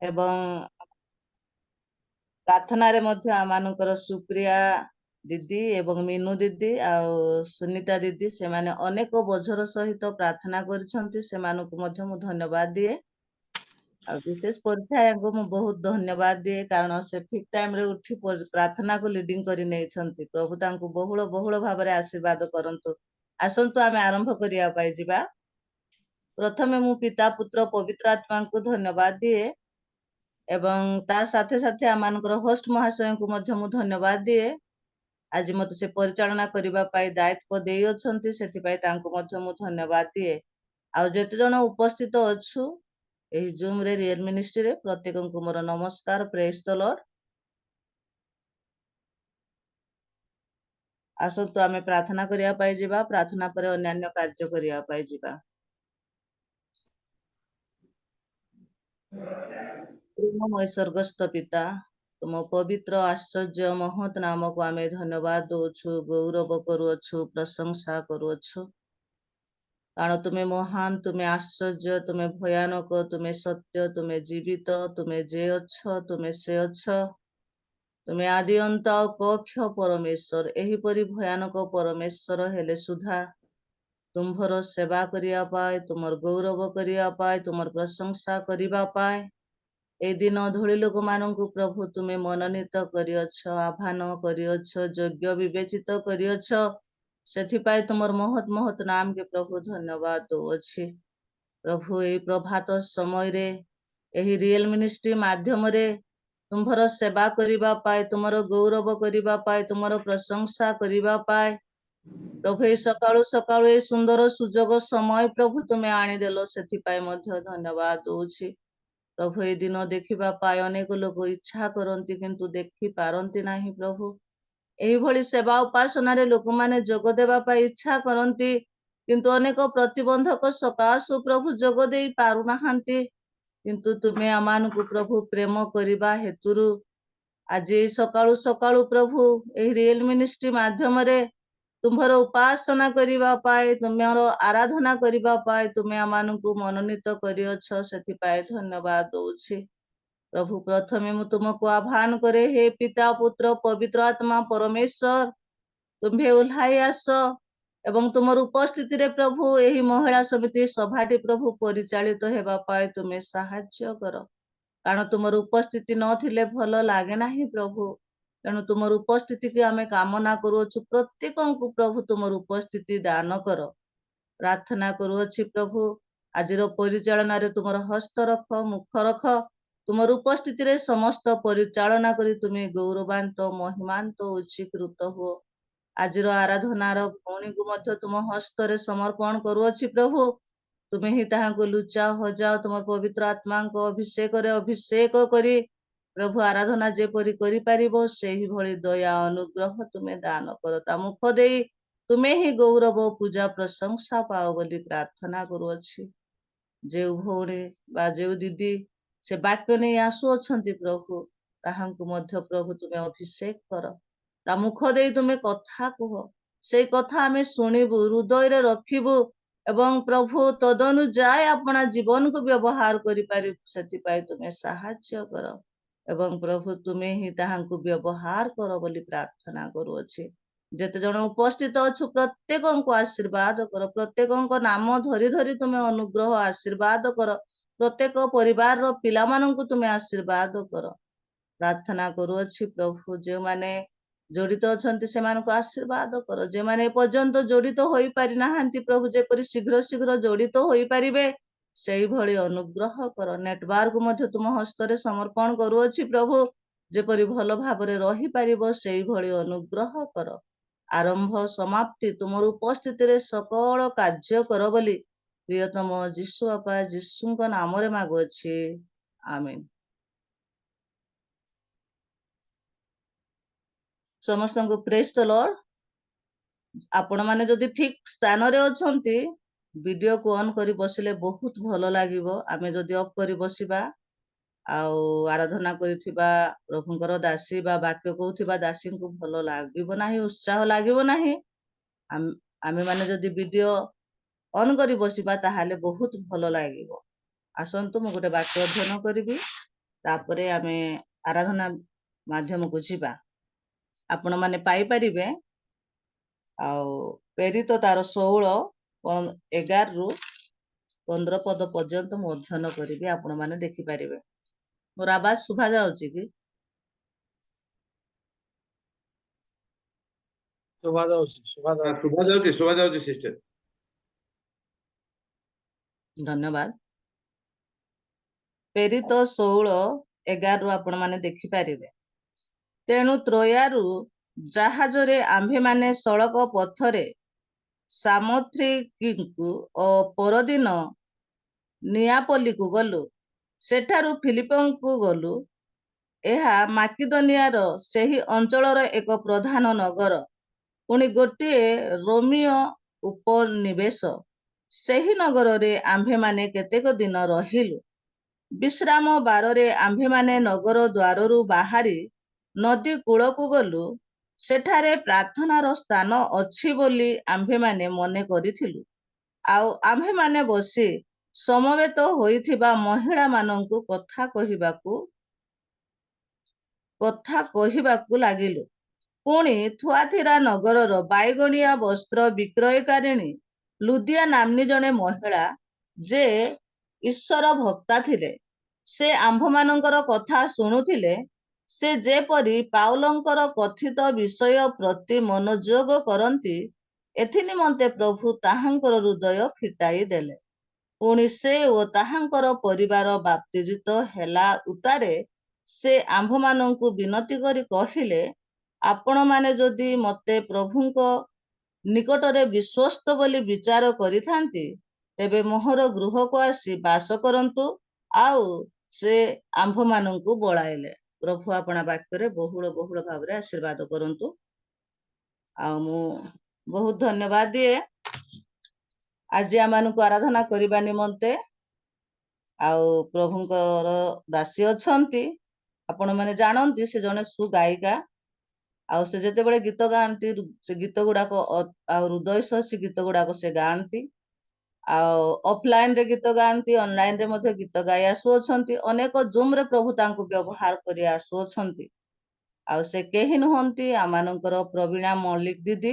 ଏବଂ ପ୍ରାର୍ଥନାରେ ମଧ୍ୟ ଆମମାନଙ୍କର ସୁପ୍ରିୟା ଦିଦି ଏବଂ ମିନୁ ଦିଦି ଆଉ ସୁନିତା ଦିଦି ସେମାନେ ଅନେକ ବୋଝର ସହିତ ପ୍ରାର୍ଥନା କରିଛନ୍ତି। ସେମାନଙ୍କୁ ମଧ୍ୟ ମୁଁ ଧନ୍ୟବାଦ ଦିଏ। ଆଉ ବିଶେଷ ପରୀକ୍ଷାଙ୍କୁ ମୁଁ ବହୁତ ଧନ୍ୟବାଦ ଦିଏ, କାରଣ ସେ ଠିକ ଟାଇମରେ ଉଠି ପ୍ରାର୍ଥନାକୁ ଲିଡିଂ କରି ନେଇଛନ୍ତି। ପ୍ରଭୁ ତାଙ୍କୁ ବହୁଳ ବହୁଳ ଭାବରେ ଆଶୀର୍ବାଦ କରନ୍ତୁ। ଆସନ୍ତୁ ଆମେ ଆରମ୍ଭ କରିବା ପାଇଁ ଯିବା। ପ୍ରଥମେ ମୁଁ ପିତା ପୁତ୍ର ପବିତ୍ର ଆତ୍ମାଙ୍କୁ ଧନ୍ୟବାଦ ଦିଏ ଏବଂ ତା ସାଥେ ସାଥେ ଆମମାନଙ୍କର ହୋଷ୍ଟ ମହାଶୟଙ୍କୁ ମଧ୍ୟ ମୁଁ ଧନ୍ୟବାଦ ଦିଏ। ଆଜି ମତେ ସେ ପରିଚାଳନା କରିବା ପାଇଁ ଦାୟିତ୍ୱ ଦେଇ ଅଛନ୍ତି, ସେଥିପାଇଁ ତାଙ୍କୁ ମଧ୍ୟ ମୁଁ ଧନ୍ୟବାଦ ଦିଏ। ଆଉ ଯେତେ ଜଣ ଉପସ୍ଥିତ ଅଛୁ ଏହି ଜୁମ୍ ରେ ରିଏଲ ମିନିଷ୍ଟ୍ରିରେ, ପ୍ରତ୍ୟେକଙ୍କୁ ମୋର ନମସ୍କାର। ପ୍ରେଜ୍ ଦ ଲର୍ଡ। ଆସନ୍ତୁ ଆମେ ପ୍ରାର୍ଥନା କରିବା ପାଇଁ ଯିବା। ପ୍ରାର୍ଥନା ପରେ ଅନ୍ୟାନ୍ୟ କାର୍ଯ୍ୟ କରିବା ପାଇଁ ଯିବା। ପ୍ରେମମୟ ସ୍ୱର୍ଗସ୍ଥ ପିତା, ତୁମ ପବିତ୍ର ଆଶ୍ଚର୍ଯ୍ୟ ମହତ୍ ନାମକୁ ଆମେ ଧନ୍ୟବାଦ ଦଉଛୁ, ଗୌରବ କରୁଅଛୁ, ପ୍ରଶଂସା କରୁଅଛୁ। କାରଣ ତୁମେ ମହାନ, ତୁମେ ଆଶ୍ଚର୍ଯ୍ୟ, ତୁମେ ଭୟାନକ, ତୁମେ ସତ୍ୟ, ତୁମେ ଜୀବିତ, ତୁମେ ଯେ ଅଛ, ତୁମେ ସେ ଅଛ। ତୁମେ ଆଦି ଅନ୍ତ ଆଉ କକ୍ଷ ପରମେଶ୍ୱର। ଏହିପରି ଭୟାନକ ପରମେଶ୍ୱର ହେଲେ ସୁଦ୍ଧା ତୁମ୍ଭର ସେବା କରିବା ପାଇଁ, ତୁମର ଗୌରବ କରିବା ପାଇଁ, ତୁମର ପ୍ରଶଂସା କରିବା ପାଇଁ এই ଦିନ ଧୂଳି ଲୋକମାନଙ୍କୁ ପ୍ରଭୁ ତୁମେ ମନୋନୀତ କରିଅଛ, ଆହ୍ୱାନ କରିଅଛ, ଯୋଗ୍ୟ ବିବେଚିତ କରିଅଛ। ସେଥିପାଇଁ ତୁମର ମହତ୍ ମହତ୍ ନାମକେ ପ୍ରଭୁ ଧନ୍ୟବାଦ ଦଉଅଛି। ପ୍ରଭୁ ଏହି ପ୍ରଭାତ ସମୟରେ ଏହି ରିଏଲ ମିନିଷ୍ଟ୍ରି ମାଧ୍ୟମରେ ତୁମ୍ଭର ସେବା କରିବା ପାଇଁ, ତୁମର ଗୌରବ କରିବା ପାଇଁ, ତୁମର ପ୍ରଶଂସା କରିବା ପାଇଁ ପ୍ରଭୁ ଏହି ସକାଳୁ ସକାଳୁ ଏହି ସୁନ୍ଦର ସୁଯୋଗ ସମୟ ପ୍ରଭୁ ତୁମେ ଆଣିଦେଲ, ସେଥିପାଇଁ ମଧ୍ୟ ଧନ୍ୟବାଦ ଦଉଛି। ପ୍ରଭୁ ଏହି ଦିନ ଦେଖିବା ପାଇଁ ଅନେକ ଲୋକ ଇଚ୍ଛା କରନ୍ତି କିନ୍ତୁ ଦେଖି ପାରନ୍ତି ନାହିଁ। ପ୍ରଭୁ ଏହିଭଳି ସେବା ଉପାସନାରେ ଲୋକମାନେ ଯୋଗ ଦେବା ପାଇଁ ଇଚ୍ଛା କରନ୍ତି, କିନ୍ତୁ ଅନେକ ପ୍ରତିବନ୍ଧକ ସକାଶୁ ପ୍ରଭୁ ଯୋଗ ଦେଇ ପାରୁନାହାନ୍ତି। କିନ୍ତୁ ତୁମେ ଆମମାନଙ୍କୁ ପ୍ରଭୁ ପ୍ରେମ କରିବା ହେତୁରୁ ଆଜି ସକାଳୁ ସକାଳୁ ପ୍ରଭୁ ଏହି ରିଏଲ ମିନିଷ୍ଟ୍ରି ମାଧ୍ୟମରେ ତୁମ୍ଭର ଉପାସନା କରିବା ପାଇଁ, ତୁମର ଆରାଧନା କରିବା ପାଇଁ ତୁମେ ଆମମାନଙ୍କୁ ମନୋନୀତ କରିଅଛ, ସେଥିପାଇଁ ଧନ୍ୟବାଦ ଦଉଛି। ପ୍ରଭୁ ପ୍ରଥମେ ମୁଁ ତୁମକୁ ଆହ୍ୱାନ କରେ, ହେ ପିତା ପୁତ୍ର ପବିତ୍ର ଆତ୍ମା ପରମେଶ୍ୱର, ତୁମ୍ଭେ ଓହ୍ଲାଇ ଆସ ଏବଂ ତୁମର ଉପସ୍ଥିତିରେ ପ୍ରଭୁ ଏହି ମହିଳା ସମିତି ସଭାଟି ପ୍ରଭୁ ପରିଚାଳିତ ହେବା ପାଇଁ ତୁମେ ସାହାଯ୍ୟ କର। କାରଣ ତୁମର ଉପସ୍ଥିତି ନଥିଲେ ଭଲ ଲାଗେ ନାହିଁ ପ୍ରଭୁ। ତେଣୁ ତୁମର ଉପସ୍ଥିତିକୁ ଆମେ କାମନା କରୁଅଛୁ। ପ୍ରତ୍ୟେକଙ୍କୁ ପ୍ରଭୁ ତୁମର ଉପସ୍ଥିତି ଦାନ କର। ପ୍ରାର୍ଥନା କରୁଅଛି ପ୍ରଭୁ ଆଜିର ପରିଚାଳନାରେ ତୁମର ହସ୍ତ ରଖ, ମୁଖ ରଖ। ତୁମର ଉପସ୍ଥିତିରେ ସମସ୍ତ ପରିଚାଳନା କରି ତୁମେ ଗୌରବାନ୍ତ, ମହିମାନ୍ତ, ଉଚ୍ଚୀକୃତ ହୁଅ। ଆଜିର ଆରାଧନାର ଭଉଣୀକୁ ମଧ୍ୟ ତୁମ ହସ୍ତରେ ସମର୍ପଣ କରୁଅଛି ପ୍ରଭୁ। ତୁମେ ହିଁ ତାହାଙ୍କୁ ଲୁଚାଅ, ହଜାଅ, ତୁମ ପବିତ୍ର ଆତ୍ମାଙ୍କ ଅଭିଷେକରେ ଅଭିଷେକ କରି ପ୍ରଭୁ ଆରାଧନା ଯେପରି କରିପାରିବ ସେହିଭଳି ଦୟା ଅନୁଗ୍ରହ ତୁମେ ଦାନ କର। ତା ମୁଖ ଦେଇ ତୁମେ ହିଁ ଗୌରବ, ପୂଜା, ପ୍ରଶଂସା ପାଅ ବୋଲି ପ୍ରାର୍ଥନା କରୁଅଛି। ଯେଉଁ ଭଉଣୀ ବା ଯେଉଁ ଦିଦି ସେ ବାକ୍ୟ ନେଇ ଆସୁଅଛନ୍ତି ପ୍ରଭୁ, ତାହାଙ୍କୁ ମଧ୍ୟ ପ୍ରଭୁ ତୁମେ ଅଭିଷେକ କର। ତା ମୁଖ ଦେଇ ତୁମେ କଥା କୁହ, ସେଇ କଥା ଆମେ ଶୁଣିବୁ, ହୃଦୟରେ ରଖିବୁ ଏବଂ ପ୍ରଭୁ ତଦନୁଯାୟୀ ଆପଣା ଜୀବନକୁ ବ୍ୟବହାର କରିପାରିବୁ। ସେଥିପାଇଁ ତୁମେ ସାହାଯ୍ୟ କର ଏବଂ ପ୍ରଭୁ ତୁମେ ହିଁ ତାହାଙ୍କୁ ବ୍ୟବହାର କର ବୋଲି ପ୍ରାର୍ଥନା କରୁଅଛି। ଯେତେ ଜଣ ଉପସ୍ଥିତ ଅଛୁ ପ୍ରତ୍ୟେକଙ୍କୁ ଆଶୀର୍ବାଦ କର। ପ୍ରତ୍ୟେକଙ୍କ ନାମ ଧରି ଧରି ତୁମେ ଅନୁଗ୍ରହ ଆଶୀର୍ବାଦ କର। ପ୍ରତ୍ୟେକ ପରିବାରର ପିଲାମାନଙ୍କୁ ତୁମେ ଆଶୀର୍ବାଦ କର। ପ୍ରାର୍ଥନା କରୁଅଛି ପ୍ରଭୁ ଯେଉଁମାନେ ଜଡ଼ିତ ଅଛନ୍ତି ସେମାନଙ୍କୁ ଆଶୀର୍ବାଦ କର। ଯେଉଁମାନେ ଏପର୍ଯ୍ୟନ୍ତ ଜଡ଼ିତ ହୋଇପାରି ନାହାନ୍ତି ପ୍ରଭୁ ଯେପରି ଶୀଘ୍ର ଶୀଘ୍ର ଜଡ଼ିତ ହୋଇପାରିବେ ସେଇଭଳି ଅନୁଗ୍ରହ କର। ନେଟୱାର୍କ ମଧ୍ୟ ତୁମ ହସ୍ତରେ ସମର୍ପଣ କରୁଅଛି ପ୍ରଭୁ, ଯେପରି ଭଲ ଭାବରେ ରହିପାରିବ ସେଇଭଳି ଅନୁଗ୍ରହ କର। ଆରମ୍ଭ ସମାପ୍ତି ତୁମର ଉପସ୍ଥିତିରେ ସକଳ କାର୍ଯ୍ୟ କର ବୋଲି ପ୍ରିୟତମ ଯୀଶୁ ବାପା ଯୀଶୁଙ୍କ ନାମରେ ମାଗୁଅଛି, ଆମେନ୍। ସମସ୍ତଙ୍କୁ ପ୍ରେଜ୍ ଦ ଲର୍ଡ। ଆପଣମାନେ ଯଦି ଠିକ ସ୍ଥାନରେ ଅଛନ୍ତି ଭିଡିଓକୁ ଅନ୍ କରି ବସିଲେ ବହୁତ ଭଲ ଲାଗିବ। ଆମେ ଯଦି ଅଫ୍ କରି ବସିବା ଆଉ ଆରାଧନା କରିଥିବା ପ୍ରଭୁଙ୍କର ଦାସୀ ବା ବାକ୍ୟ କହୁଥିବା ଦାସୀଙ୍କୁ ଭଲ ଲାଗିବ ନାହିଁ, ଉତ୍ସାହ ଲାଗିବ ନାହିଁ। ଆମେମାନେ ଯଦି ଭିଡିଓ ଅନ୍ କରି ବସିବା ତାହେଲେ ବହୁତ ଭଲ ଲାଗିବ। ଆସନ୍ତୁ ମୁଁ ଗୋଟେ ବାକ୍ୟ ଅଧ୍ୟୟନ କରିବି। तापरे आमे आराधना माध्यम को जीवा आपण माने पाई परिबे प्रेरित तार 16-11 रु 15 पद पर्यंत मु अध्ययन करी आपण माने देखि परिबे। मोर आवाज सुभा जाउची कि? सुभा जाउची सिस्टर। धन्यवाद। प्रेरित 16-11 रु आपण माने देखि परिबे। तेणु त्रोयारु जहाजरे आम्भे माने सड़क पथरे सामथ्रिकीकु ओ परदिन नियापली को गलु। सेठारु फिलिपंकु गलु। एहा माकिदोनियार सेही अंचलर एक प्रधान नगर। पुणी गोटे रोमियो उपनिवेश। सेही नगରରେ आम्भेमाने केतेक दिन रहिलु। विश्राम बाରରେ आम्भेमाने नगर द्वारରୁ ବାହାରି नदी कूଳକୁ गलु। सेठारे प्रार्थनार स्थान अछि बोली आम्भेमाने मने କରିଥିଲୁ। ଆଉ आम्भेमाने बसी समवेत होइथिबा महिला मानंकु कथा कहिबाकु लागिलु। पुणी थुआथिरा नगरर बाइगणिया वस्त्र विक्रयकारिणी लुदिया नामनी जणे महिला जे ईश्वर भक्ता थिले, से आम्भमानंकर कथा शुणुथिले। से जेपरि पाउलंकर कथित विषय प्रति मनोयोग करंती एथि निमंते प्रभु ताहांकर हृदय फिटाई देले। पुणी से ओ ताहांकर परिवार बाप्तिजित हेला उतारे से आम्भमानंकु विनती करी कहिले, आपण माने जदि मते प्रभुंक निकटरे विश्वस्त बोली विचार करिथांती तेबे मोहर गृह को आसी बास करंतु। आउ से आम्भमानंकु बोलाइले। प्रभु आपना वाक्य बहुल बहुल भाव में आशीर्वाद करंतु। मु बहुत धन्यवाद दिए आज आमानकु आराधना करिबा निमंते। प्रभुंकर दासी अछंती आपण माने जानंती से जने सुगायिका। से जेते बड़े गीत गाती से गीत गुड़ाक हृदय सह गीत गुड़ाक से गाती। ऑफलाइन रे गीत गाती, ऑनलाइन रे मध्य गीत गाई आसुअछंती। अनेक जूम रे प्रभु तांको व्यवहार करि आसुअछंती। से केही नुहंती आमानंकर प्रवीणा मल्लिक दीदी।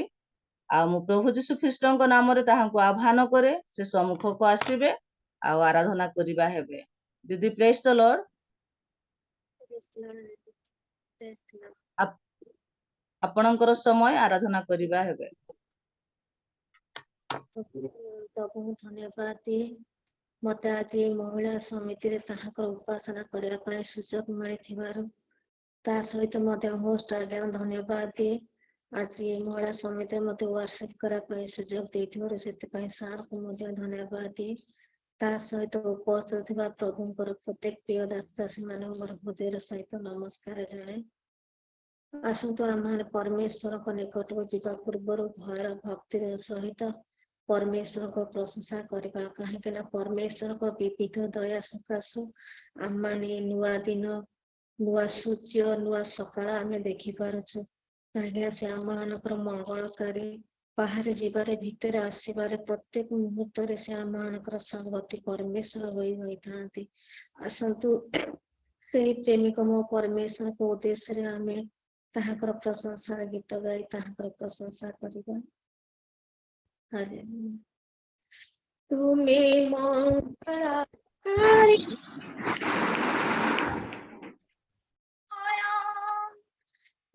मु प्रभु जीशु ख्रीष्टଙ୍କ नामरे ताहांको आह्वान करे से सम्मुख को आसीबे आराधना करिबा हेबे। दीदी प्रेज द लॉर्ड। आपणकर समय आराधना करिबा हेबे। प्रभु धन्यवाद दिए मत आज महिला समिति रे ताहाकर उपासना करिया पय सुजोग मिलिथिबारु ता सहित मते होस्ट आज्ञा धन्यवाद दिए। आज महिला समिति मते वर्शिप करा पय सुजोग देथिबारु सेति पय सार को मते धन्यवाद दिए। ता सहित उपस्थित थिबा प्रभुंकर प्रत्येक प्रिय दासी माने मोर हृदय सहित नमस्कार जणे। आसंतु आमाने परमेश्वर को निकट को जीवा पूर्वर भयर भक्ति सहित परमेश्वर को प्रशंसा करबा। कहीं परमेश्वर को विविध दया सकाशु आम माने नुआ दिन नुआ सूर्य नुआ सकाळ आमे देखि पारुछु। कहीं से आम मानकर मंगलकारी बाहर जीवारे भितर आसीबारे प्रत्येक मुहूर्त रे से आम मानकर संगति परमेश्वर होई थांती। आसंतु से प्रेमिक मो परमेश्वर को उद्देश्य रे आमे ताहाकर प्रशंसा गीत गाई ताहाकर प्रशंसा करिबा। हालेलुया। तुम्हें मंगलकारी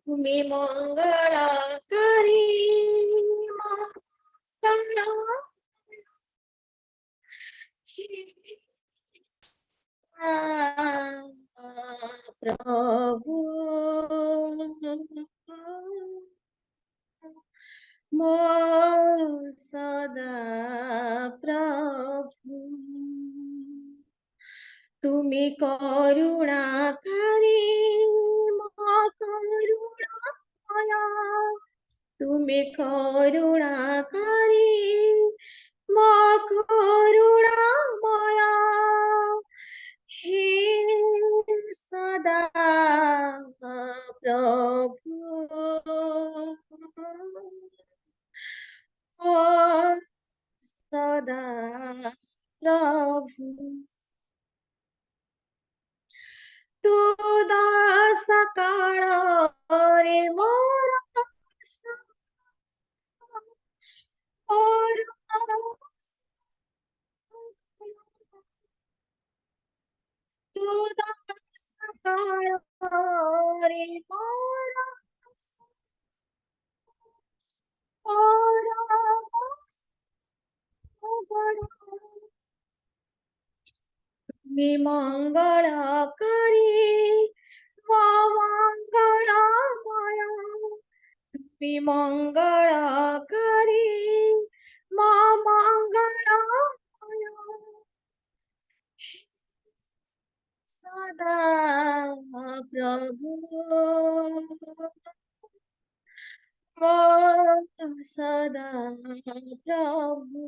तुम्हें मंगलकारी प्रभु मो सदा प्रभु तुम्हें करुणाकारी मो करुणामया तुम्हें करुणाकारी मो करुणामया हे सदा प्रभु ओ सदा प्रभु ସୁଦ ସକାଳରେ ମୋର ମଙ୍ଗଳ କରି ମୋ ମଙ୍ଗଳମୟ ମଙ୍ଗଳ କରି ମୋ ମଙ୍ଗଳମୟ ସଦା ପ୍ରଭୁ ମୋ ସଦା ପ୍ରଭୁ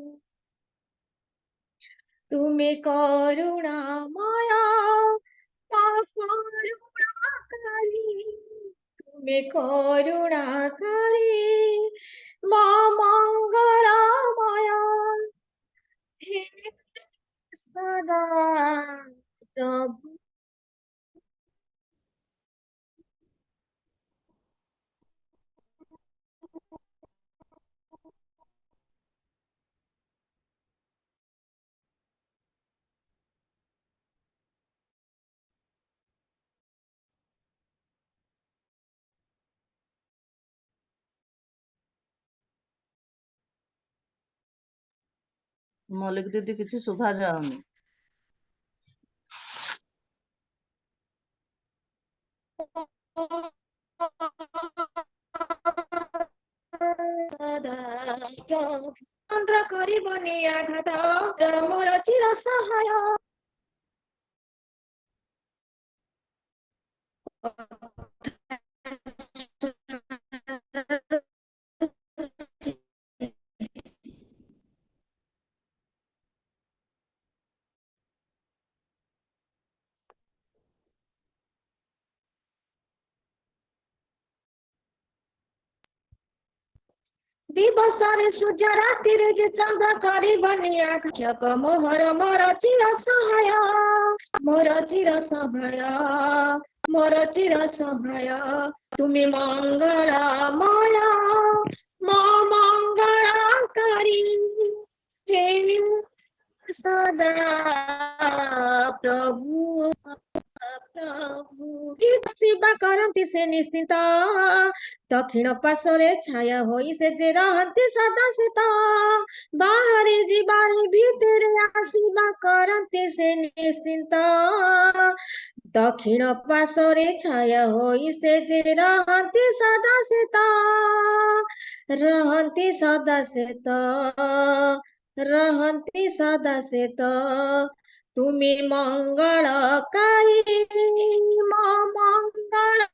ତୁମେ କରୁଣାମୟ ମୋ କରୁଣାକାରୀ ତୁମେ କରୁଣାକାରୀ ମୋ ମଙ୍ଗଳମୟ ହେ ସଦା ପ୍ରଭୁ ମଲ୍ଲିକ ଦିଦି କିଛି ଶୁଭା ଯାଉନି। ସଦା ପ୍ରଭୁ ତନ୍ତ୍ର କରିବନି ଆଘାତ ମୋର ଚିର ସହାୟ ଦିବସରେ ସୂର୍ଯ୍ୟ ରାତିରେ ଯେ ଚନ୍ଦ୍ର କରିବନି ଆକ୍ଷକ ମୋହର ମୋର ଚିର ସହାୟ ମୋର ଚିର ସହାୟ ମୋର ଚିର ସହାୟ ତୁମେ ମଙ୍ଗଳମୟ ମୋ ମଙ୍ଗଳକାରୀ ହେ ସଦା ପ୍ରଭୁ ପ୍ରଭୁ ସେବା କରନ୍ତି ସେ ନିଶ୍ଚିନ୍ତ ଦକ୍ଷିଣ ପାର୍ଶ୍ୱରେ ଛାୟା ହୋଇ ସେ ଯେ ରହନ୍ତି ସଦା ଶୀତ ବାହାରେ ଯିବାରେ ଭିତରେ ଆସିବା କରନ୍ତି ସେ ନିଶ୍ଚିନ୍ତ ଦକ୍ଷିଣ ପାର୍ଶ୍ୱରେ ଛାୟା ହୋଇ ସେ ଯେ ରହନ୍ତି ସଦା ଶୀତ ରହନ୍ତି ସଦା ଶୀତ ରହନ୍ତି ସଦା ଶୀତ ତୁମେ ମଙ୍ଗଳକାରୀ ମୋ ମଙ୍ଗଳମୟ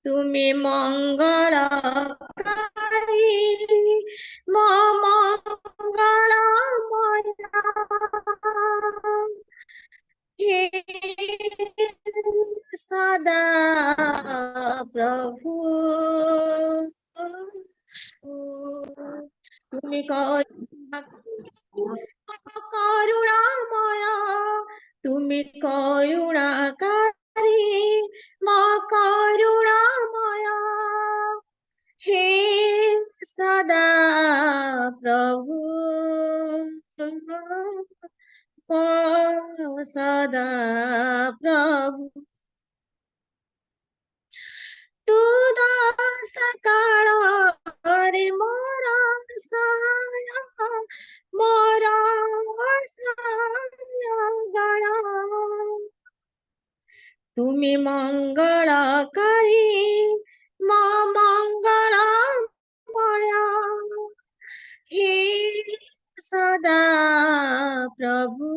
ତୁମେ ମଙ୍ଗଳକାରୀ ମୋ ମଙ୍ଗଳମୟ ହେ ସଦା ପ୍ରଭୁ তুমি করুণাময় তুমি করুণাকারী মা করুণাময় হে সদা প্রভু সদা প্রভু ତୁ ସକାଳରେ ମୋର ସହାୟ ମୋର ସହାୟଗଣ ତୁମେ ମଙ୍ଗଳକାରୀ ମୋ ମଙ୍ଗଳମୟ ହେ ସଦା ପ୍ରଭୁ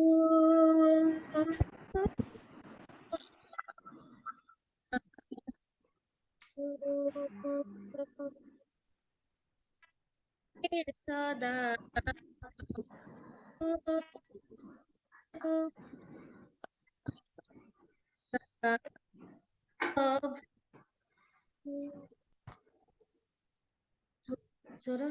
ସଦା ସର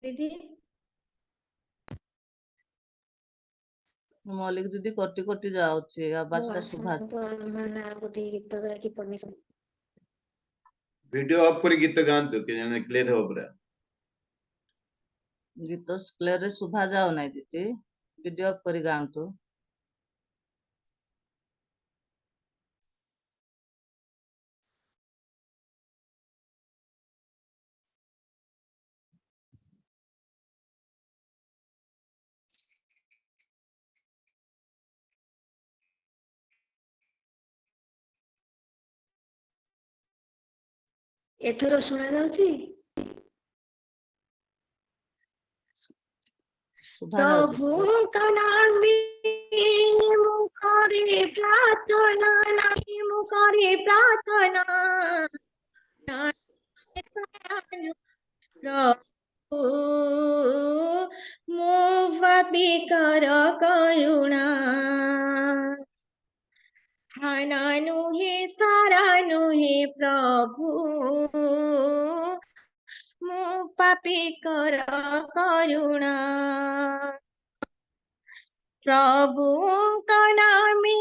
ଦିଦି ମଲ୍ଲିକ ଦିଦି କଟି କଟି ଯାଉଛି, ଆବାଜ ଟା ଶୁଭା ଆସନ୍ତୁ ଆମେ ଗୋଟେ ଗୀତ ଗାଇକି ପରମିଶନ ଭିडिଓ ଅଫ୍ କରି ଗୀତ ଗାଆନ୍ତୁ କି ଜାଣେ କ୍ଲିୟର ହବ ପୁରା। ଗୀତ କ୍ଲିୟର ରେ ଶୁଭା ଯାଉ ନାହିଁ ଦିଦି, ଭିଡିଓ ଅଫ୍ କରି ଗାଆନ୍ତୁ। ଏଥର ଶୁଣା ଯାଉଛି? ଶୁଭା ଯାଉଛି। ପ୍ରଭୁଙ୍କ ନାମେ ମୁଁ କରେ ପ୍ରାର୍ଥନା, ନାମେ ମୁଁ କରେ ପ୍ରାର୍ଥନା, ପ୍ରଭୁ ମୋ ପାପୀ କର କରୁଣା, ହାନା ନୁହେଁ ସାରା ନୁହେଁ ପ୍ରଭୁ ମୋ ପାପୀ କର କରୁଣା, ପ୍ରଭୁଙ୍କ ନାମେ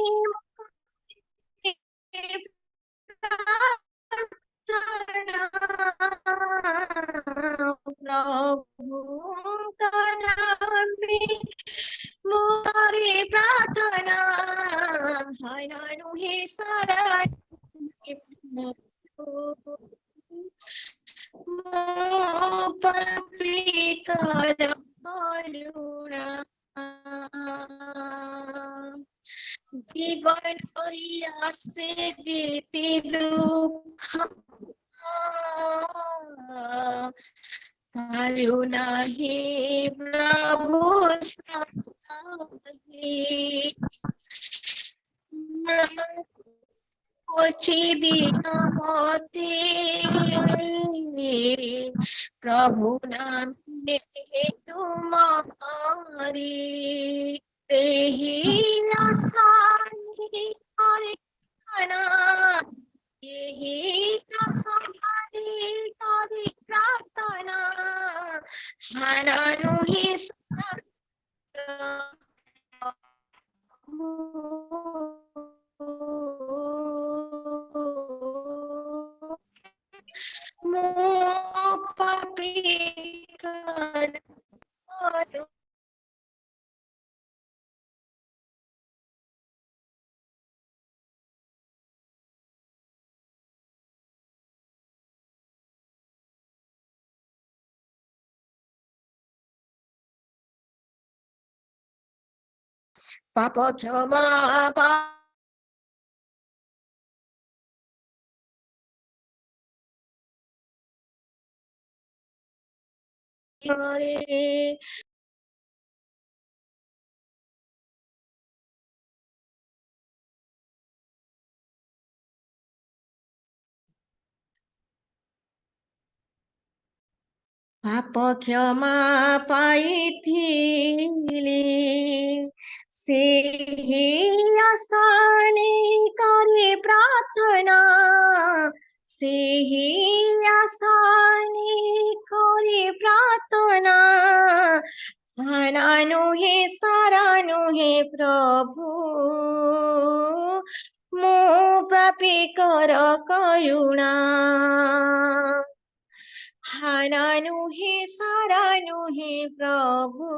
ପ୍ରଭୁଙ୍କ ନାମେ ମୁଁ କରେ ପ୍ରାର୍ଥନା, ହାନା ନୁହେଁ ସାରା ମୋ ପାପୀ କର କରୁଣା, জীবন আসে যেতে দুঃখ করুণা হে প্রভু কচি দিন মতে প্রভু নামে তোমারি তেহি আসানি করে না, यही आसानी करे प्रार्थना, हाना नुही मो पापी कर पाप क्षमा करे पाप क्षमा पाइथिले से ही आसानी करे प्रार्थना, से ही आसानी करे प्रार्थना, हाना नुहे सारा नुहे प्रभु मो पापी कर करुणा, हाना नुहे सारा नुहे प्रभु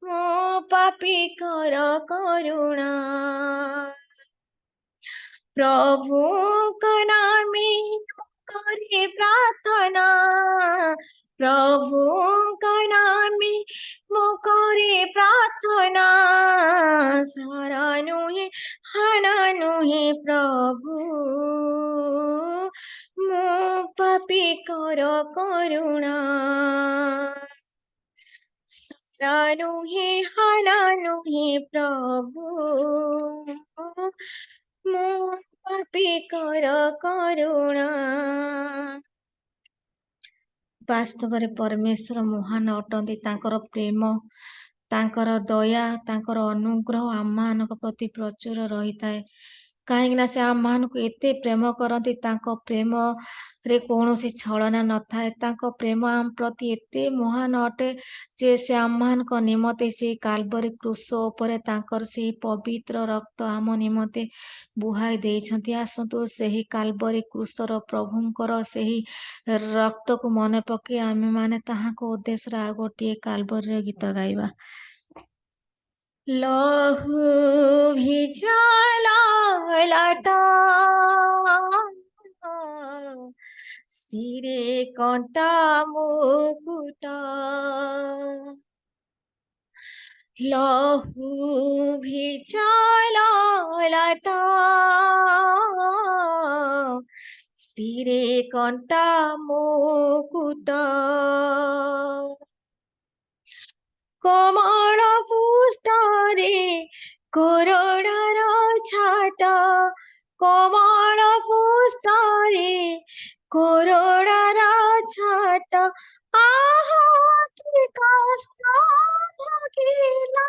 मो पापी कर करुणा, प्रभुଙ୍କ नामे करे प्रार्थना, प्रभुଙ୍କ नामे मो करे प्रार्थना, सारा नुहे हाना नुहे प्रभु मो पापी कर करुणा, सारा नुहे हाना नुहे प्रभु मो पापी कर करुणा। ବାସ୍ତବରେ ପରମେଶ୍ୱର ମହାନ ଅଟନ୍ତି, ତାଙ୍କର ପ୍ରେମ ତାଙ୍କର ଦୟା ତାଙ୍କର ଅନୁଗ୍ରହ ଆମମାନଙ୍କ ପ୍ରତି ପ୍ରଚୁର ରହିଥାଏ। କାହିଁକି ନା ସେ ଆମମାନଙ୍କୁ ଏତେ ପ୍ରେମ କରନ୍ତି, ତାଙ୍କ ପ୍ରେମରେ କୌଣସି ଛଳନା ନଥାଏ। ତାଙ୍କ ପ୍ରେମ ଆମ ପ୍ରତି ଏତେ ମହାନ ଅଟେ ଯେ ସେ ଆମମାନଙ୍କ ନିମନ୍ତେ ସେଇ କାଲବରୀ କ୍ରୁଶ ଉପରେ ତାଙ୍କର ସେଇ ପବିତ୍ର ରକ୍ତ ଆମ ନିମନ୍ତେ ବୁହାଇ ଦେଇଛନ୍ତି। ଆସନ୍ତୁ ସେହି କାଲବରୀ କ୍ରୁଶର ପ୍ରଭୁଙ୍କର ସେହି ରକ୍ତକୁ ମନେ ପକେଇ ଆମେମାନେ ତାହାଙ୍କ ଉଦ୍ଦେଶ୍ୟରେ ଆଉ ଗୋଟିଏ କାଲବରୀର ଗୀତ ଗାଇବା। ଲହୁ ଭିଜଲାଟା ଶିରେ କଣ୍ଟା ମୁକୁଟ, ଲହୁ ଭିଜଲାଟା ଶିରେ କଣ୍ଟା ମୁକୁଟ, କମଳ ପୁଷ୍ଟରେ କୋରଡ଼ାର ଛାଟ, କମଳ ପୁଷ୍ଟରେ କୋରଡ଼ାର ଛାଟ, ଆହା କି କଷ୍ଟ ଭୋଗିଲା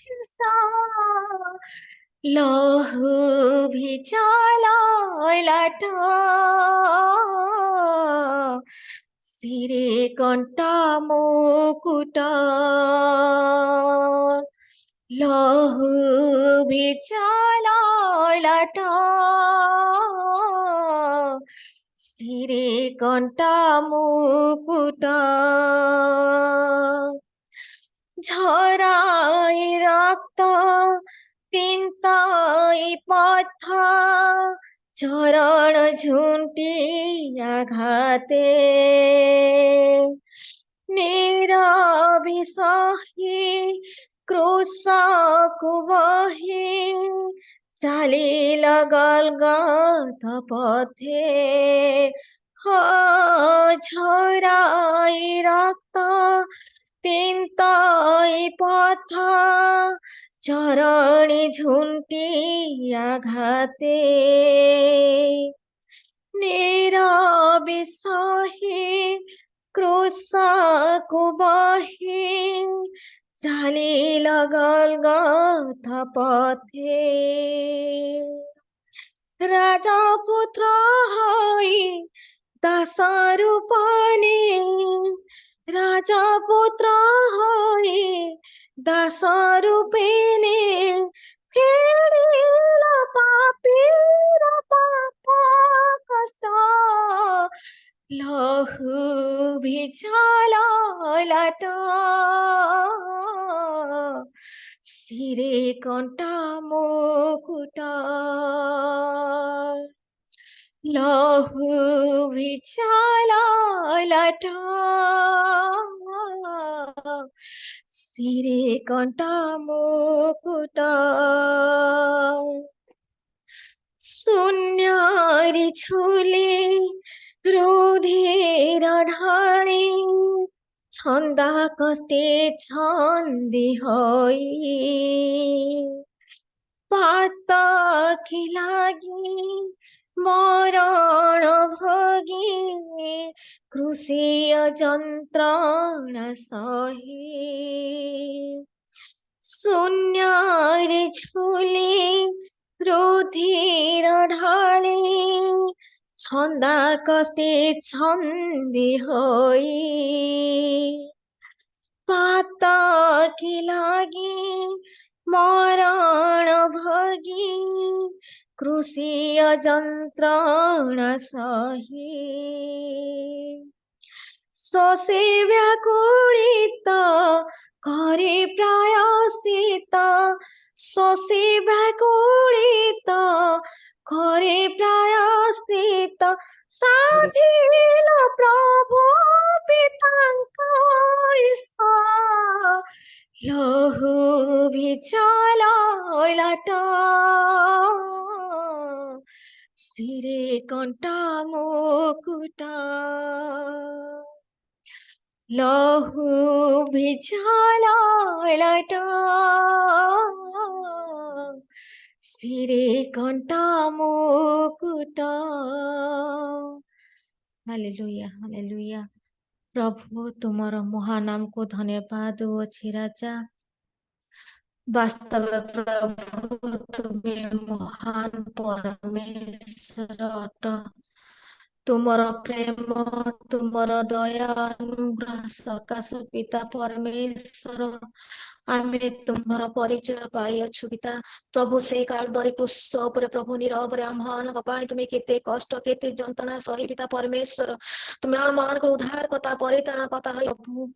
ଖ୍ରୀଷ୍ଟ, ଲହୁ ଭିଜଲାଟା ଶିରେ କଣ୍ଟା ମୁକୁଟ, ଲହୁ ଭିଜଲାଟା ଶିରେ କଣ୍ଟା ମୁକୁଟ, ଝରାଇ ରକ୍ତ ତିନ୍ତାଇ ପଥ, ଚରଣ ଝୁଣ୍ଟି ଆଘାତେ, ନୀରବି ସହି କ୍ରୁଶକୁ ବହି ଚାଲିଲା ଗଲଗଥା ପଥେ, ହୋ ଝରାଇ ରକ୍ତ ତିନ୍ତାଇ ପଥ, ଚରଣୀ ଝୁଣ୍ଟି ଆଘାତେ, ନୀରବି ସହି କ୍ରୁଶକୁ ବହି ଚାଲିଲା ଗଲଗଥା ପଥେ, ରାଜପୁତ୍ର ହୋଇ ଦାସ ରୂପ ନେଇ, ରାଜପୁତ୍ର ହୋଇ ଦାସ ରୂପେ ନେଇ ଫେରିଲା ପାପୀର ପାପ କଷ୍ଟ, ଲହୁ ଭିଜଲାଟା ଶିରେ କଣ୍ଟା ମୁକୁଟ, ଲହୁ ଭିଜଲାଟା ଶିରେ କଣ୍ଟା ମୁକୁଟ, ଶୂନ୍ୟରେ ଝୁଲି ରୁଧିର ଢାଳି, ଛନ୍ଦା କଷ୍ଟେ ଛନ୍ଦି ହୋଇ, ପାତକି ଲାଗି ମରଣ ଭୋଗି କୃଷିୟ ଯନ୍ତ୍ରଣା ସହି, ଶୂନ୍ୟରେ ଝୁଲି ରୁଧିର ଢାଳି, ଛନ୍ଦା କଷ୍ଟେ ଛନ୍ଦି ହୋଇ, ପାତକି ଲାଗି ମରଣ ଭୋଗି କୃଷିୟ ଯନ୍ତ୍ରଣା ସହି, ଶୋଷି ବ୍ୟାକୁଳିତ କରି ପ୍ରାୟଶ୍ଚିତ, ଶୋଷି ବ୍ୟାକୁଳିତ କରି ପ୍ରାୟଶ୍ଚିତ, ସାଧିଲ ପ୍ରଭୁ ପିତାଙ୍କ ଇଷ୍ଟ, ଲହୁ ଭିଜଲାଟା ଶିରେ କଣ୍ଟା ମୁକୁଟ, ଲହୁ ଭିଜଲାଟା ଶିରେ କଣ୍ଟା ମୁକୁଟ। Hallelujah hallelujah. ପ୍ରଭୁ ତୁମର ମହାନାମକୁ ଧନ୍ୟବାଦ ଦେଉଅଛି ରାଜା। वास्तव में प्रभु तुम्हें महान परमेश्वर अट तुमर प्रेम तुमर दया अनुग्रह सकाशु पिता परमेश्वर आमे तुमर परिचय पाइअछु पिता प्रभु से कालबरी क्रूस उपरे प्रभु नीरव आम्हानक पाई तुमे केते कष्ट केते जंत्रणा सही पिता परमेश्वर तुमे आम्हानक उद्धारकर्ता परित्राणकर्ता है प्रभु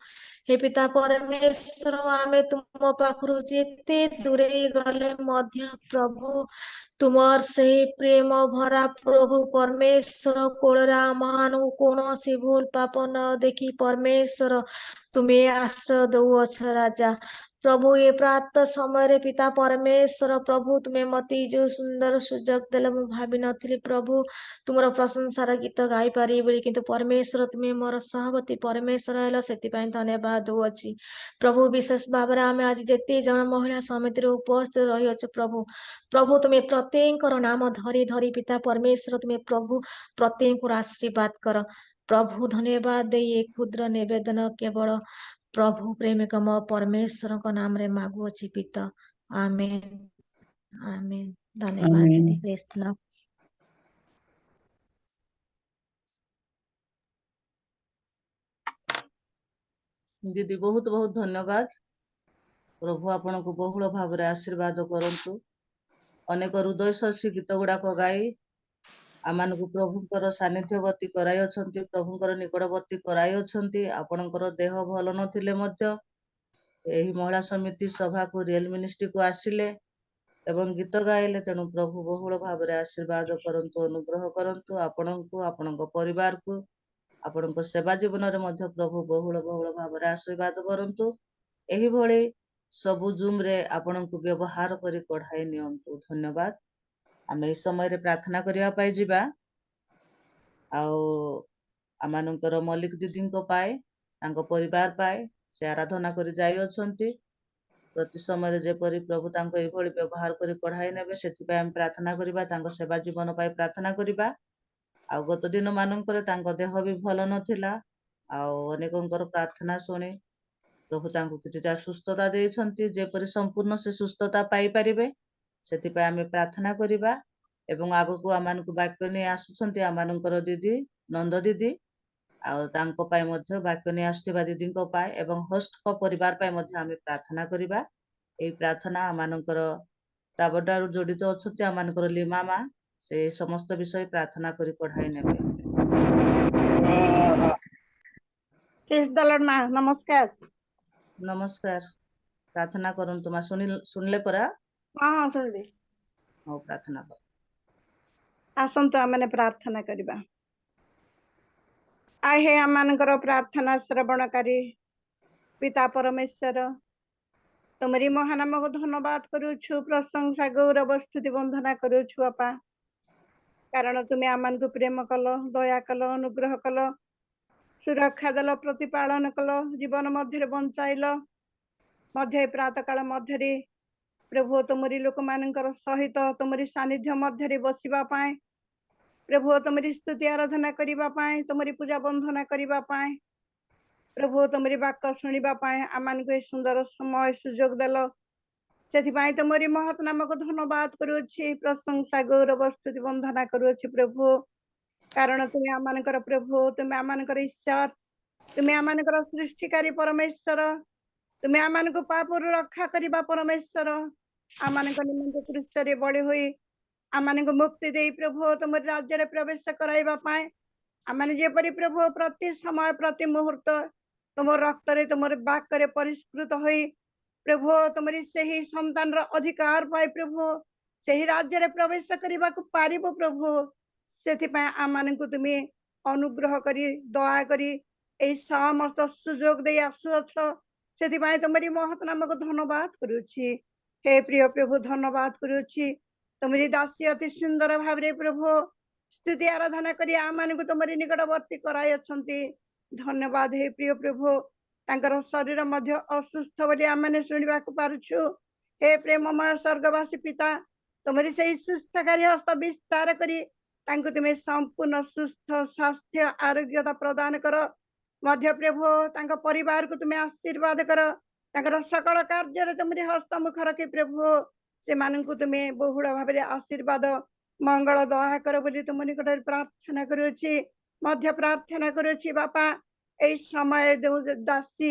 हे पिता परमेश्वर आमे तुम पाखरु जेते दूरे गले मध्य प्रभु तुमर से प्रेम भरा प्रभु परमेश्वर कोळरा आम्हानक कौनसी भूल पाप न देखी परमेश्वर तुमे आश्रय दउअछ राजा प्रभु ये प्रातः समय पिता परमेश्वर प्रभु तुम्हें मते जो सुंदर सुजोग देले मु भाबी नथिली प्रभु तुमर प्रशंसार गीत गाई पारी बोली किंतु परमेश्वर तुम्हें मोर सहमति परमेश्वर हेलो सेति पई धन्यवाद दउछि प्रभु विशेष भाव आमे आज जेते जन महिला समिति रे उपस्थित रही अछि प्रभु प्रभु तुम्हें प्रत्येक नाम धरी धरी पिता परमेश्वर तुम्हें प्रभु प्रत्येक आशीर्वाद कर प्रभु धन्यवाद दे ये क्षुद्र निवेदन केवल प्रभु प्रेमिक म परमेश्वर को नाम रे मागु अछि पिता आमेन आमेन धन्यवाद आमेन। दीदी प्रेज द लॉर्ड। दीदी बहुत बहुत धन्यवाद। प्रभु आपण को बहुल भाव में आशीर्वाद करंतु। अनेक हृदय स्पर्शी गीत गुड़ाक गाई आमानकु प्रभुंकर सानिध्यवर्ती कराई अछंती प्रभुंकर निकटवर्ती कराई अछंती। आपणकर देह भल नथिले मध्य एही महिला समिति सभा को रियल मिनिस्ट्री को आसिले एवं गीत गाइले तेणु प्रभु बहुल भाव में आशीर्वाद करंतु अनुग्रह करंतु आपणको आपणको परिवार को आपणको सेवा जीवन रे मध्य प्रभु बहुल बहुल भाव में आशीर्वाद करंतु। एही भଳି सबु जूम रे आपणको व्यवहार करी कढ़ाई नियंतु। धन्यवाद। आमे इस समय रे प्रार्थना करिया पाई जिबा आउ आमानकर मलिक दीदी को पाए तांको परिवार पाए से आराधना करी जाई अछंती। प्रति समय रे जेपरि प्रभु तांको एही भଳି व्यवहार करी कढ़ाई नेबे सेति पय हम प्रार्थना करिबा तांको सेवा जीवन पाई प्रार्थना करिबा। आउ गत दिन मानकर तांको देह भी भल नथिला आउ अनेकंकर प्रार्थना सुनी प्रभु तांको किछिटा सुस्थता देइछंती जेपरि संपूर्ण से सुस्थता पाई परिबे सेति पय आमे प्रार्थना करिबा। एवं आगको आमानकु वाक्य नै आसुछंती आमानकर दीदी नंद दीदी आउ तांको पाई मध्य वाक्य नै आस्थिबा दीदी को पाई एवं होस्ट को परिवार पाई मध्य आमे प्रार्थना करिबा। एई प्रार्थना आमानकर ताबडारु जडित अछंती आमानकर लीमा मा से समस्त विषय प्रार्थना करी पढ़ाई नेबे। प्रेज द लॉर्ड मा नमस्कार। नमस्कार। प्रार्थना करंतु मा सुनले परा हाँ हाँ सुनली हो प्रार्थना कर। आसंतु आमने प्रार्थना करिबा। आहे आमानकर प्रार्थना श्रवणकारी पिता परमेश्वर तुमरी महानाम को धन्यवाद करूछु प्रशंसा गौरव स्तुति वंदना करूछु बापा कारण तुम्हें आमान को प्रेम कल दया कल अनुग्रह कल सुरक्षा दल प्रतिपालन कल जीवन मध्य बंचाइल मध्य प्रातः काल मध्य प्रभु तुमरी लोक मानकर सहित तुमरी सानिध्य मध्य बसिबा पाए प्रभु तुमरी स्तुति आराधना करिबा पाए तुमरी पूजा वंदना करिबा पाए प्रभु तुमरी वाक्य शुणिबा पाए आमान को सुंदर समय सुजोग देल से तुमरी महत नाम को धन्यवाद करुछि प्रशंसा गौरव स्तुति वंदना करुछि प्रभु कारण तुम्हें आमानकर प्रभु तुम्हें आमानकर ईश्वर तुम्हें आमानकर सृष्टिकारी परमेश्वर तुम्हें आमान को पापरु रक्षा करिबा परमेश्वर आमानक निमंत क्रूस रे बळी होई आमान को मुक्ति दे प्रभु तुम राज्य रे प्रवेश कराइबा पाए आमान जेपरि प्रभु प्रति समय प्रति मुहूर्त तुम रक्त रे तुम वाक्य रे परिष्कृत होई प्रभु तुमरी सही संतान रो अधिकार पाए प्रभु सही राज्य रे प्रवेश करिबा को पारिबो प्रभु सेति पाए आमान को तुम्हें अनुग्रह करी दया करी ए समस्त सुजोग दे आसुअछ सेति पाए तुमरी महत नाम को धन्यवाद करूछि हे प्रिय प्रभु धन्यवाद करूछि तुमरी दासी अति सुंदर भाव रे प्रभु स्तुति आराधना करी आमान को तुमरी निकटवर्ती कराई अछंती धन्यवाद हे प्रिय प्रभु तांकर शरीर मध्य असुस्थ बोली आमाने सुनिबा को पारुछु हे प्रेममय स्वर्गवासी पिता तुमरी सही सुस्थकारी हस्त विस्तार करी तांको तुम्हें संपूर्ण सुस्थ स्वास्थ्य आरोग्यता प्रदान कर मध्य प्रभु तांको परिवार को तुम्हें आशीर्वाद कर ତାଙ୍କର ସକଳ କାର୍ଯ୍ୟରେ ତୁମରି ହସ୍ତ ମୁଖ ରଖି ପ୍ରଭୁ ସେମାନଙ୍କୁ ତୁମେ ବହୁଳ ଭାବରେ ଆଶୀର୍ବାଦ ମଙ୍ଗଳ ଦୟା କର ବୋଲି ତୁମ ନିକଟରେ ପ୍ରାର୍ଥନା କରୁଅଛି। ମଧ୍ୟ ପ୍ରାର୍ଥନା କରୁଅଛି ବାପା ଏଇ ସମୟ ଦାସୀ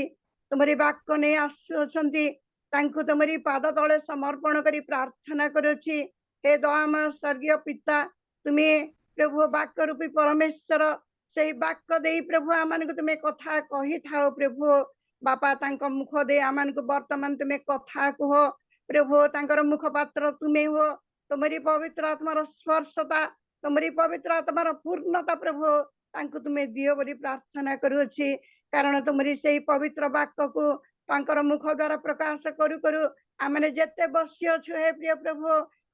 ତୁମରି ବାକ୍ୟ ନେଇ ଆସୁଅଛନ୍ତି ତାଙ୍କୁ ତୁମରି ପାଦ ତଳେ ସମର୍ପଣ କରି ପ୍ରାର୍ଥନା କରୁଅଛି। हे ଦୟାମୟ ସ୍वर्गीय ପିତା ତୁମେ ପ୍ରଭୁ ବାକ୍ୟ ରୂପୀ ପରମେଶ୍ୱର ସେଇ ବାକ୍ୟ ଦେଇ ପ୍ରଭୁ ଆମମାନଙ୍କୁ ତୁମେ କଥା କହିଥାଅ ପ୍ରଭୁ ବାପା ତାଙ୍କ ମୁଖ ଦେଇ ଆମମାନଙ୍କୁ ବର୍ତ୍ତମାନ ତୁମେ କଥା କୁହ ପ୍ରଭୁ ତାଙ୍କର ମୁଖପାତ୍ର ତୁମେ ହୁଅ ତୁମରି ପବିତ୍ର ଆତ୍ମାର ସ୍ପର୍ଶତା ତୁମରି ପବିତ୍ର ଆତ୍ମାର ପୂର୍ଣ୍ଣତା ପ୍ରଭୁ ତାଙ୍କୁ ତୁମେ ଦିଅ ବୋଲି ପ୍ରାର୍ଥନା କରୁଅଛି କାରଣ ତୁମରି ସେଇ ପବିତ୍ର ବାକ୍ୟକୁ ତାଙ୍କର ମୁଖ ଦ୍ୱାରା ପ୍ରକାଶ କରୁ କରୁ ଆମେ ଯେତେ ବସି ଅଛୁ ହେ ପ୍ରିୟ ପ୍ରଭୁ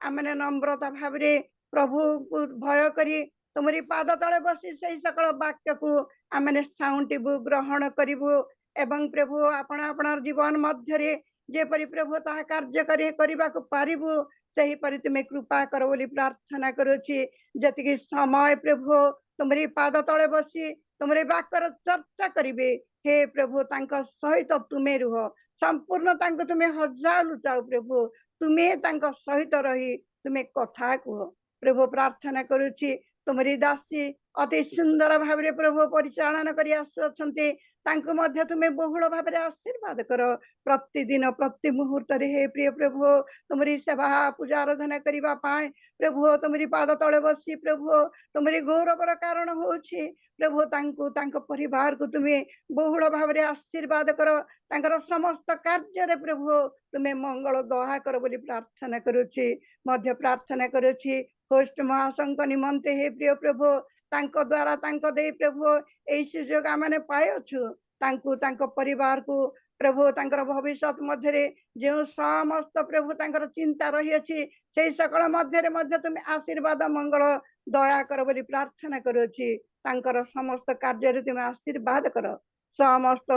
ଆମେ ନମ୍ରତା ଭାବରେ ପ୍ରଭୁକୁ ଭୟ କରି ତୁମରି ପାଦ ତଳେ ବସି ସେଇ ସକଳ ବାକ୍ୟକୁ ଆମେ ସାଉଁଟିବୁ ଗ୍ରହଣ କରିବୁ ଏବଂ ପ୍ରଭୁ ଆପଣ ଆପଣର ଜୀବନ ମଧ୍ୟରେ ଯେପରି ପ୍ରଭୁ ତାହା କାର୍ଯ୍ୟକାରୀ କରିବାକୁ ପାରିବୁ ସେହିପରି ତୁମେ କୃପା କର ବୋଲି ପ୍ରାର୍ଥନା କରୁଅଛି। ଯେତିକି ସମୟ ପ୍ରଭୁ ତୁମରି ପାଦ ତଳେ ବସି ତୁମରି ବାକ୍ୟର ଚର୍ଚ୍ଚା କରିବେ हे प्रभु तांका सहित तुमे रुह संपूर्ण तांको तुमे हजार लुचाओ प्रभु तुमे तांका सहित रही तुमे कथा कह प्रभु प्रार्थना करुछि तुमरी दासी अति सुंदर भाव प्रभु परिचालन करी आसुछन्ते तांको मध्य तुमे बहुल भाव आशीर्वाद कर प्रतिदिन प्रति मुहूर्त हे प्रिय प्रभु तुमरी सेवा पूजा आराधना करबा पाए प्रभु तुमरी पाद तले बसी प्रभु तुमरी गौरवर कारण होछि प्रभु तांको तांको परिवार को तुमे बहुल भाव आशीर्वाद कर तांकर समस्त कार्य रे प्रभु तुमे मंगल दया कर बोली प्रार्थना करुछि मध्य प्रार्थना करुछि होस्ट महासंघ निमंते हे प्रिय प्रभु तांको द्वारा तांको दे प्रभु एई सुयोग आमने पायछु तांको तांको परिवार को प्रभु तांकर भविष्यत मध्य रे जे समस्त प्रभु तांकर चिंता रही अछि सेई सकल मध्य रे मध्य तुमे आशीर्वाद मंगल दया कर बोली प्रार्थना करुछि तांकर समस्त कार्य रे तुमे आशीर्वाद कर समस्त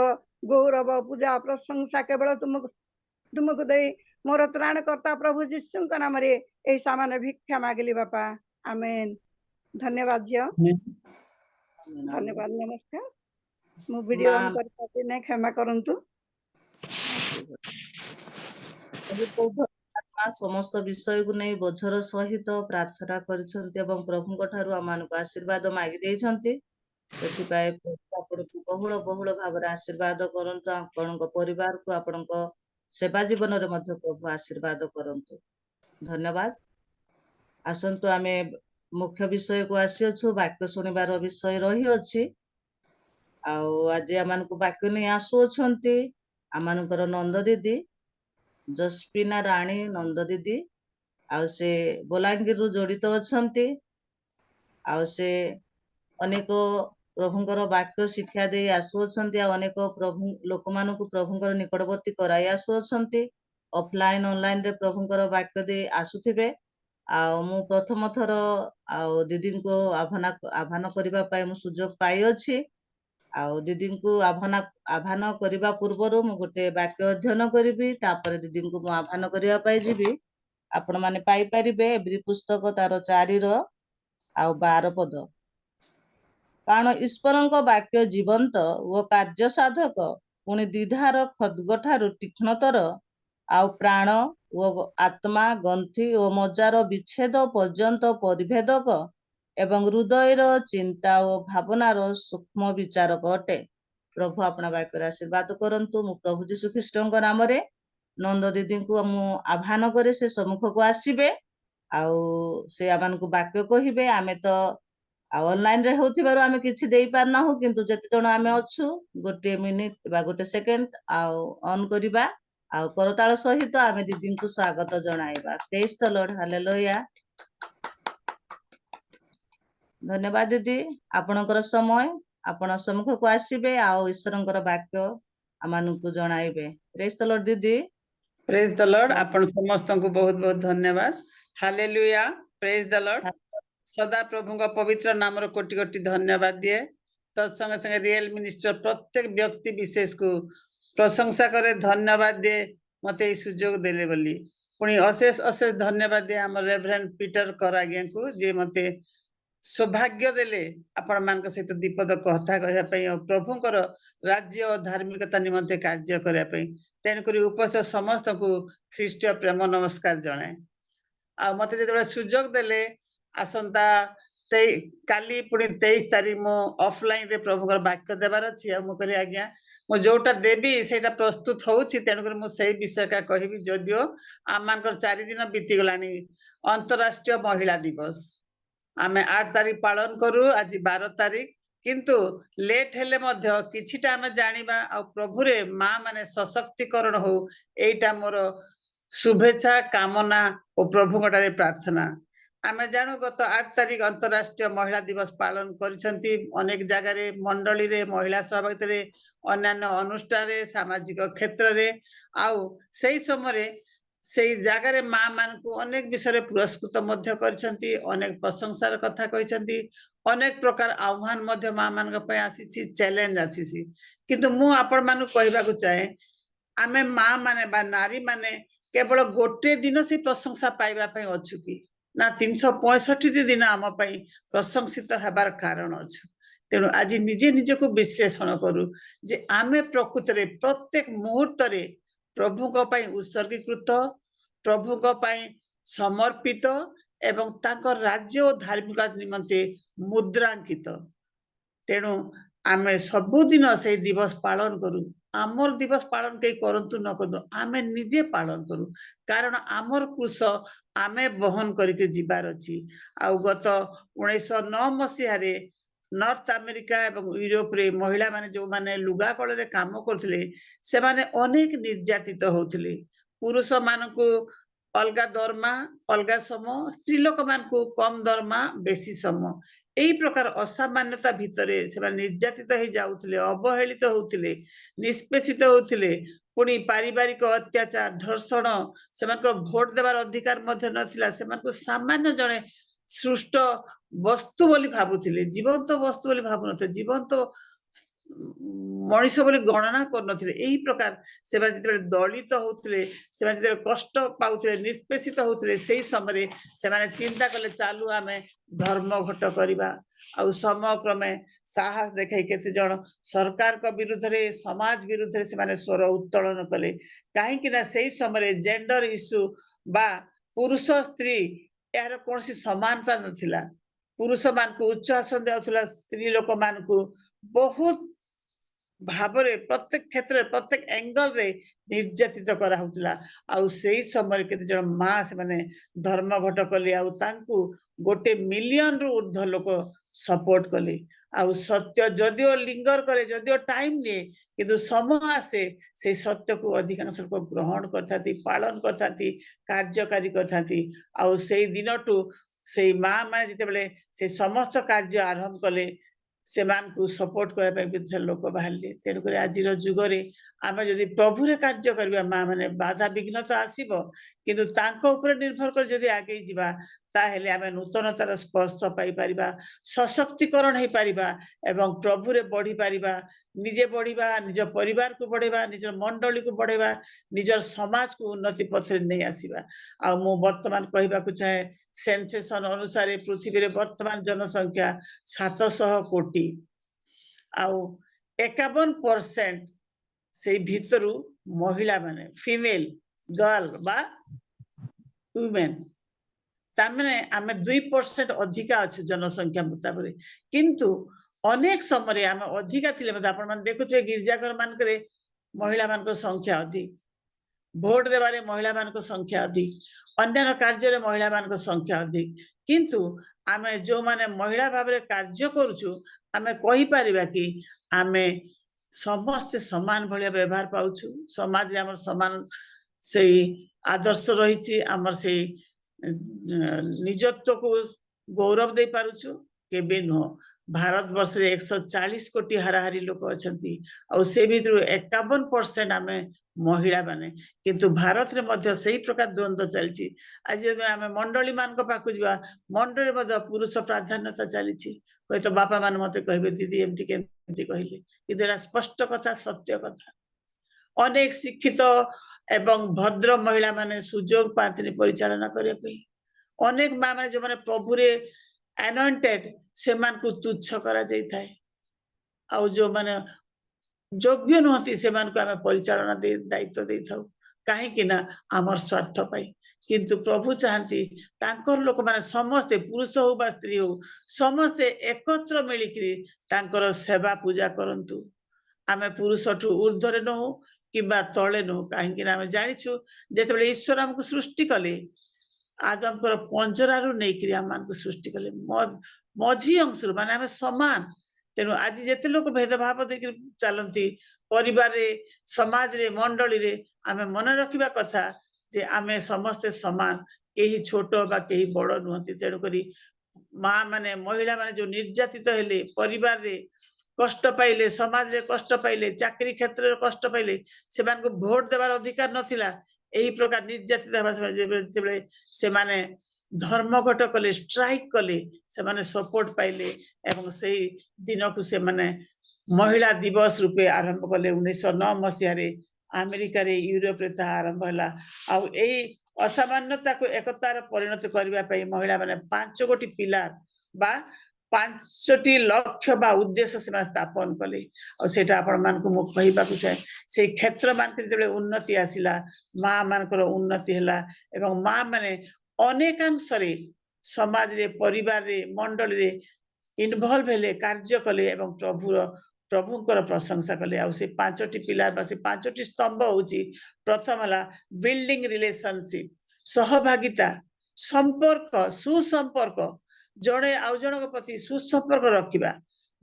गौरव पूजा प्रशंसा केवल तुमको दे मोर त्राणकर्ता प्रभु जीशु नाम रे ए सामान्य भिक्षा मागली बापा आमेन। धन्यवाद जी धन्यवाद नमस्कार मु वीडियो ऑन कर पाते नहीं क्षमा करंतु। समस्त विषय को नहीं बोझर सहित प्रार्थना करिसंते एवं प्रभु ठारू आमानक आशीर्वाद मागी देइसंते सेथिपाई आपनको बहुल बहुल भाव आशीर्वाद करंतु आपनक परिवार को आपनक सेवा जीवन रे मध्य प्रभु आशीर्वाद करंतु। धन्यवाद। आसंतु आमे मुख्य विषय को आसी अछु वाक्य सुनिबार विषय रही अछि आउ आज आमानक वाक्य नै आसु अछंती आमानकर नंद दीदी जसपिना राणी नंद दीदी आउ से बोलांगीर रु जड़ित अछंती आउ से अनेक प्रभुंकर वाक्य शिक्षा दे आसु अछंती आ अनेक प्रभु लोक मानक प्रभुंकर निकटवर्ती कराई आसु अछंती ऑफलाइन ऑनलाइन रे प्रभुंकर वाक्य दे आसुथिबे आ मु प्रथम थर आ दीदी को आह्वान करबा पाई मु सुजोग पाई अछि आ दीदी को आह्वान करबा पूर्व मु गोटे वाक्य अध्ययन करिबी तापर दीदी को मु आह्वान करबा पाई जिबी आपण माने पाई परिबे एब्री पुस्तक तार 4 रो आ 12 पद कारण ईश्वरक वाक्य जीवंत ओ कार्य साधक पुणी द्विधार खड्ग ठारू तीक्ष्णतर आउ प्राण ओ आत्मा गंथि ओ मजार विच्छेद पर्यंत परिभेदक एवं हृदयर चिंता और भावनार सूक्ष्म विचारक अटे। प्रभु अपना वाक्य आशीर्वाद करंतु मु प्रभु जीशु ख्रीष्टଙ୍କ नामरे नंद दीदी को मु आह्वान करे से सम्मुख को आसीबे आउ से आमान को वाक्य कहिबे आमे तो ऑनलाइन रे होथिबारो आमे किछि देई पारना हो किंतु जति जण आमे अछु गोटे मिनिट बा गोटे सेकंड आउ ऑन करिबा आउ करताल सहित आमे दीदी को स्वागत जणाइबा। Praise the lord hallelujah. धन्यवाद दीदी आपनकर समय आपण सम्मुख को आसीबे आउ ईश्वरंकर वाक्य आमानकु जणाइबे। प्रेज द लॉर्ड दीदी। प्रेज द लॉर्ड आपण समस्त को बहुत बहुत धन्यवाद। हालेलुया। Praise the Lord. सदा प्रभु का पवित्र नाम रो कोटि कोटि धन्यवाद दिए तत्संगे संगे रियल मिनिस्टर प्रत्येक व्यक्ति विशेष को प्रशंसा करे धन्यवाद दे मते सुजोग देले बोली पुणी अशेष अशेष धन्यवाद दे हमर रेवरेंड पीटर करागिया को जे मते सौभाग्य देले आपण मान सहित दीपद कथा कहया प्रभुंकर राज्य और धार्मिकता निमंते कार्य करने तेणुक उपस्थित समस्त को ख्रीष्टीय प्रेम नमस्कार जनाए आ मते जो सुजोग देले आसंता काली पुणी 23 तारीख मो ऑफलाइन रे प्रभुंकर वाक्य देवार अच्छी मुझे आज्ञा मु जोटा देवी से प्रस्तुत होउछि तेणुक मुझे विषय का कहबी जदियो आम 4 दिन बीती गलानी अंतरराष्ट्रीय महिला दिवस आमे 8 तारीख पालन करू आज 12 तारीख किंतु लेट हेले मध्य किछिटा आमे जानिबा आ प्रभु रे मां माने सशक्तिकरण हो एटा मोर शुभेच्छा कामना और प्रभु गटारे प्रार्थना आमे जानू गत 8 तारीख अंतरराष्ट्रीय महिला दिवस पालन करिसंती अनेक जगह रे मंडली रे महिला सहभागिता रे अन्य अनुष्ठान रे सामाजिक क्षेत्र रे आउ सेही समय रे सेही जगह रे मां मान को अनेक विषय पुरस्कृत मध्य करिसंती अनेक प्रशंसार कथा कहिसंती अनेक प्रकार आह्वान मध्य मां मान को पय आसीछि चैलेंज आसीछि किंतु मु आपण मानु कहबा को चाहे आमे मां माने बा नारी माने केवल गोटे दिन से प्रशंसा पाइबा पय अछु कि ना 365 दिन आम पय प्रशंसित हेबार कारण अछु तेणु आज निजे निजे को विश्लेषण करू जे आमे प्रकृत रे प्रत्येक मुहूर्त रे प्रभु को पय उत्सर्गीकृत प्रभु को पय समर्पित एवं ताकर राज्य और धार्मिक निमंते मुद्रांकित तेणु आमे सबुदिन से दिवस पालन करू आमर दिवस पालन कई करंतु न करदो आमे निजे पालन करू कारण आमर कुश आमे बहन करके जीवार अछि आ गत 1909 मसीहा रे नॉर्थ अमेरिका एवं यूरोप रे महिला माने जो माने लुगा कल रे काम करथिले से माने अनेक निर्यातित होथिले पुरुष मान को अलगा दरमा अलगा सम स्त्री लोक मान को कम दरमा बेसी सम एही प्रकार असामान्यता भितरे से निर्यातित हो जाउथिले अवहेलित होउथिले निष्पेषित होउथिले पुणी पारिवारिक अत्याचार धर्षण से भोट देवार अधिकार मध्य नथिला से सामान्य जने सृष्ट वस्तु बोली भाबुथिले जीवंत वस्तु बोली भाबु नथिले जीवंत मनीष बोली गणना करनथिले एही प्रकार से दलित होउथिले से कष्ट पाउथिले निष्पेषित होउथिले सेही समय से चिंता कले चालू आमे धर्म घट करिबा आ समक्रमे साहस देखाई केते जण सरकार को विरुद्ध रे समाज विरुद्ध रे से स्वर उत्तोलन कले काहे कि ना सेही समय जेंडर इश्यू बा पुरुष स्त्री यार कोनसी समानता नथिला पुरुष मान को उच्च आसन देउथला स्त्री लोक मान को बहुत भावरे प्रत्येक क्षेत्र प्रत्येक एंगल रे निर्यातित करा होतला आ सेही समय केते जण मां से माने धर्म घट कले आ तांकू 1 मिलियन रु ऊर्ध्व लोक सपोर्ट कले आ सत्य जदियो लिंगर करे जदियो टाइम ने किंतु समय आसे से सत्य को अधिकांश लोक ग्रहण करथाती पालन करथाती कार्यकारी करथाती आ सेही दिनटू से मां माने जते बेले से समस्त कार्य आरंभ कले से मान को सपोर्ट करने लोक बाहर तेणुक आज जुग आम जदि प्रभु रे कार्य करबा मां माने बाधा विघ्न तो आसीबो किंतु तांको ऊपर निर्भर कर जदि आगे जीवा ताहेले आमे नूतनतार स्पर्श पाई परिबा सशक्तिकरण हे परिबा एवं प्रभु रे बढ़ी परिबा निजे बढ़ीबा निज परिवार को बढ़ेबा निज मंडली को बढ़ेबा निजर समाज को उन्नति पथ रे नै आसीबा आ मु वर्तमान कहबा को चाहे सेंसेशन अनुसार पृथ्वी रे वर्तमान जनसंख्या 700 कोटी आउ 51% से भितरु महिला माने फीमेल गर्ल बा वुमेन तामने आमे 2% अधिका अछि जनसंख्या मुताबिक किंतु अनेक समय आमे अधिका थिले मत आपण मान देखुथि गिरजाघर मान करे महिला मान को संख्या अधिक भोट देबारे महिला मान को संख्या अधिक अन्य कार्य रे महिला मान को संख्या अधिक किंतु आमे जो माने महिला भाबरे कार्य करूछु आमे कहि परिबा कि आमे समस्त समान भलिया व्यवहार पाउछु समाज रे हमर समान से आदर्श रहिछि हमर से निजत्व को गौरव दे पारुछु केबे न भारत वर्ष रे 140 कोटी हाराहारी लोक अछंती और से भितर 51% आमे महिला माने किंतु भारत रे मध्य सही प्रकार द्वंद्व चलछि आज आमे मंडली मान को पाकु जिवा मंडली मध्य पुरुष प्राधान्यता चलछि कोई तो बापा मान मते कहबे दीदी एमती केमती कहले किंतु एरा स्पष्ट कथा सत्य कथा अनेक शिक्षित एवं भद्र महिला माने सुजोग पाथिनी परिचालना करे पे अनेक मां माने जो माने प्रभु रे anointed सेमान को तुच्छ करा जाई थाए आउ जो माने योग्य नहती सेमान को आमे परिचालना दे दायित्व दे थाउ काहे कि ना हमर स्वार्थ पाई किंतु प्रभु चाहती तांकर लोक माने समस्त पुरुष हो बा स्त्री हो समस्त एकत्र मिलिकरी तांकर सेवा पूजा करंतु आमे पुरुषठु ऊर्ध्वरे न हो किबा तळे न हो काहे कि ना आमे जानिछु जेतेबेले ईश्वर हमको सृष्टि कले आदम कर पंजरारु नेकरी आमान को सृष्टि कले मझी अंश माने आमे समान तेणु आज जेते लोक भेदभाव देकर चलती परिवार रे समाज रे मंडली रे आमे मन रखिबा कथा जे आमे समस्त समान केही छोट बा केही बड़ नुहति तेणु करी माँ माने महिला माने जो निर्यातित हेले परिवार रे कष्ट पाइले समाज रे कष्ट पाइले चाकरी क्षेत्र रे कष्ट पाइले सेमान को भोट देवार अधिकार नथिला एही प्रकार निर्यातित हेबा जेबेले से माने धर्मघट कले स्ट्राइक कले से माने सपोर्ट पाइले एवं सेही दिन को से माने महिला दिवस रूपे आरंभ कले 1909 मसीह रे अमेरिका रे यूरोप रे ता आरंभ हला आ एही असामान्यता को एकतार परिणत करबा पई महिला माने 5 गोटी पिलार बा 5टी लक्ष्य बा उद्देश्य से स्थापन कले और सेटा आपण मान को मु कहिबा को चाहे से क्षेत्र मान के जेबे उन्नति आसिला मां मान को उन्नति हला एवं मां माने अनेकांश रे समाज रे परिवार रे मंडल रे इन्वॉल्व हेले कार्य कले एवं प्रभुकर प्रशंसा कले आ से 5टी पिलार बा से 5टी स्तंभ होची प्रथम हला बिल्डिंग रिलेशनशिप सहभागिता संपर्क सुसंपर्क जड़े आउ जन प्रति सुसंपर्क रखिबा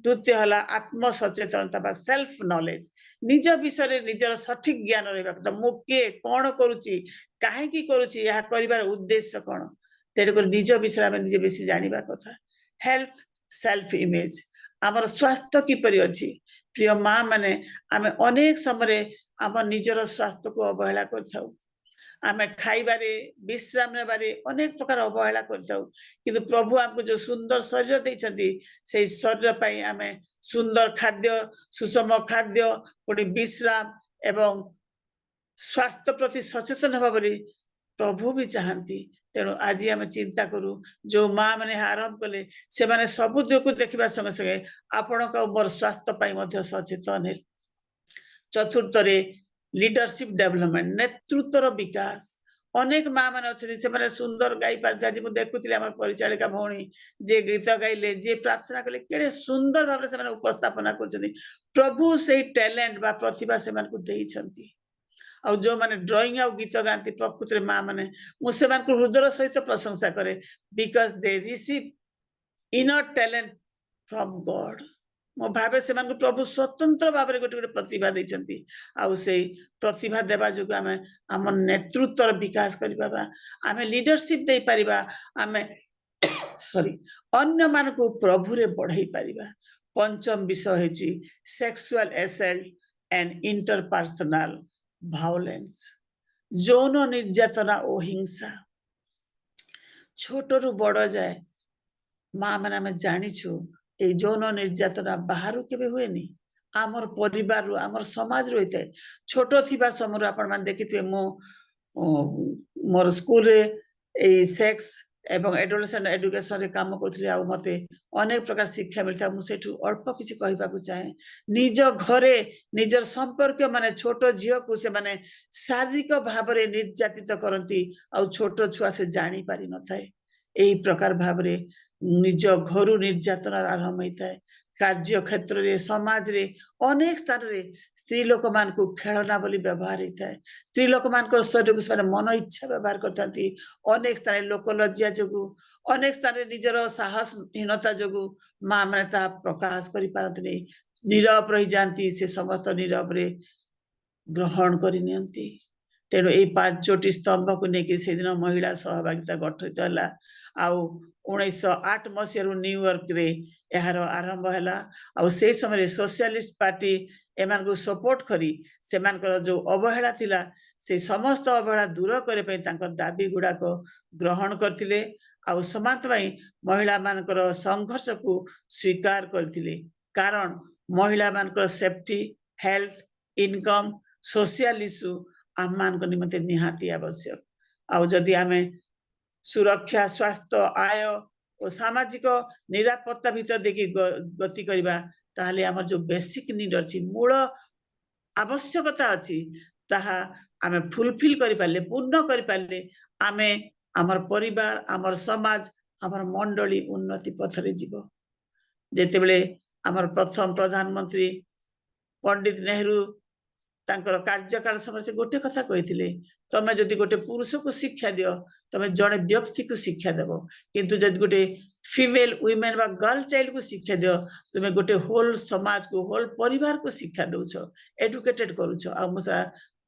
द्वितीय हला आत्म सचेतनता बा सेल्फ नॉलेज निज विषय निजर सठिक ज्ञान रहबा कथा मु के कोन करूची काहे की करूची या करिवार उद्देश्य कोन तेरे को निज विषय में निजे बेसी जानिबा कथा हेल्थ सेल्फ इमेज आमर स्वास्थ्य किपरि अछि प्रिय मां माने आमे अनेक समय आम निजर स्वास्थ्य को अवहेला करथाउ आमे खाइबारे विश्राम नेबारे अनेक प्रकार अवहेला करथाउ किंतु प्रभु हमको जो सुंदर शरीर दैछथि से शरीर पई आमे सुंदर खाद्य सुषम खाद्य पुणी विश्राम एवं स्वास्थ्य प्रति सचेतन हबा बोली प्रभु भी चाहती तेणु आज आम चिंता करू जो माँ मैंने आरंभ कले से माने सबु को देखा संगे संगे आपण मोर स्वास्थ्य पाई सचेतन है चतुर्थ लीडरशिप डेवलपमेंट नेतृत्वर विकास अनेक माँ मैंने अच्छे से माने सुंदर गाई पारती आज मुझे देखुली आम परिचालिका भौणी जे गीत गाइले जे प्रार्थना कले केड़े सुंदर भाव से उपस्थापना कर प्रभु से टैलेंट बा प्रतिभा से देइछंती और जो माने ड्राइंग आ गीत गाती प्रकृति माँ माने मुझे हृदय सहित प्रशंसा करे because they receive inner talent from God मो भावे से प्रभु स्वतंत्र भाव में गोटे गोटे प्रतिभा देइछंती आउ से प्रतिभा देवा जो आमे आम नेतृत्वर विकास करिबा आमे लीडरशिप दे परिबा आमे सॉरी अन्य मान को प्रभु रे बढ़ाई परिबा पंचम विषय है सेक्सुअल असल्ट एंड इंटरपर्सनल भायोलेंस यौन निर्यातना और हिंसा छोटरू बड़ जाए माँ मैंने आम जानिछु ए यौन निर्यातना बाहर केबे हुएनी आमर परिवार आमर समाज रही है छोट थिबा समय आपण मान देखिथे मो मोर स्कूल रे ए सेक्स एवं एडोलेसेंट एजुकेशन रे काम करथि आ मते अनेक प्रकार शिक्षा मिलता मुझे अल्प किसी कहबा को चाहे निज घरे निजर संपर्क माने छोट झियो को से माने शारीरिक भाव में निर्यातित करती आ छोट छुआ से जानी पारि न थाए एही प्रकार भाव में निज घर निर्यातना आरंभ होता है कार्य क्षेत्र रे समाज रे अनेक स्थान रे स्त्री लोक मान को खेलना बोली व्यवहार होता है स्त्री लोक मान को शरीर को मन इच्छा व्यवहार करते अनेक स्थान लोक लज्जा जोगु अनेक स्थान निजर साहसहीनता जोगु माँ मैंने प्रकाश कर पारती नीरव रही जाती से समस्त नीरव रे ग्रहण करनी तेणु ये 5टी स्तंभ को लेकिन से दिन महिला सहभागिता गठित है आउ 1908 मसीह न्यूयॉर्क रे यार आरंभ है से समय सोशलिस्ट पार्टी एमान को सपोर्ट करी से जो अवहेला थिला से समस्त अवहेला दूर करे दाबी गुड़ाक ग्रहण करथिले आउ समाज महिला मानकर संघर्ष को स्वीकार करथिले कारण महिला मानकर safety health income social issue आम मान निमंते निहाती आवश्यक आउ जदि आमे सुरक्षा स्वास्थ्य आय और सामाजिक निरापत्ता भीतर देखि गति करबा ताहले हमर जो बेसिक नीड अछि मूल आवश्यकता अछि ताहा आमे फुलफिल करि पाले पूर्ण करि पाले आमे हमर परिवार हमर समाज हमर मंडली उन्नति पथरे जीव जेते बेले हमर प्रथम प्रधानमंत्री पंडित नेहरू तांकर कार्यकाल समय से गोटे कथा कहिथिले तमे जदि गोटे पुरुष को शिक्षा दियो तमे जने व्यक्ति को शिक्षा देबो किंतु जदि गोटे फीमेल वुमेन बा गर्ल चाइल्ड को शिक्षा दियो तुमे गोटे होल समाज को होल परिवार को शिक्षा दउछो एजुकेटेड करूछो आ मुसा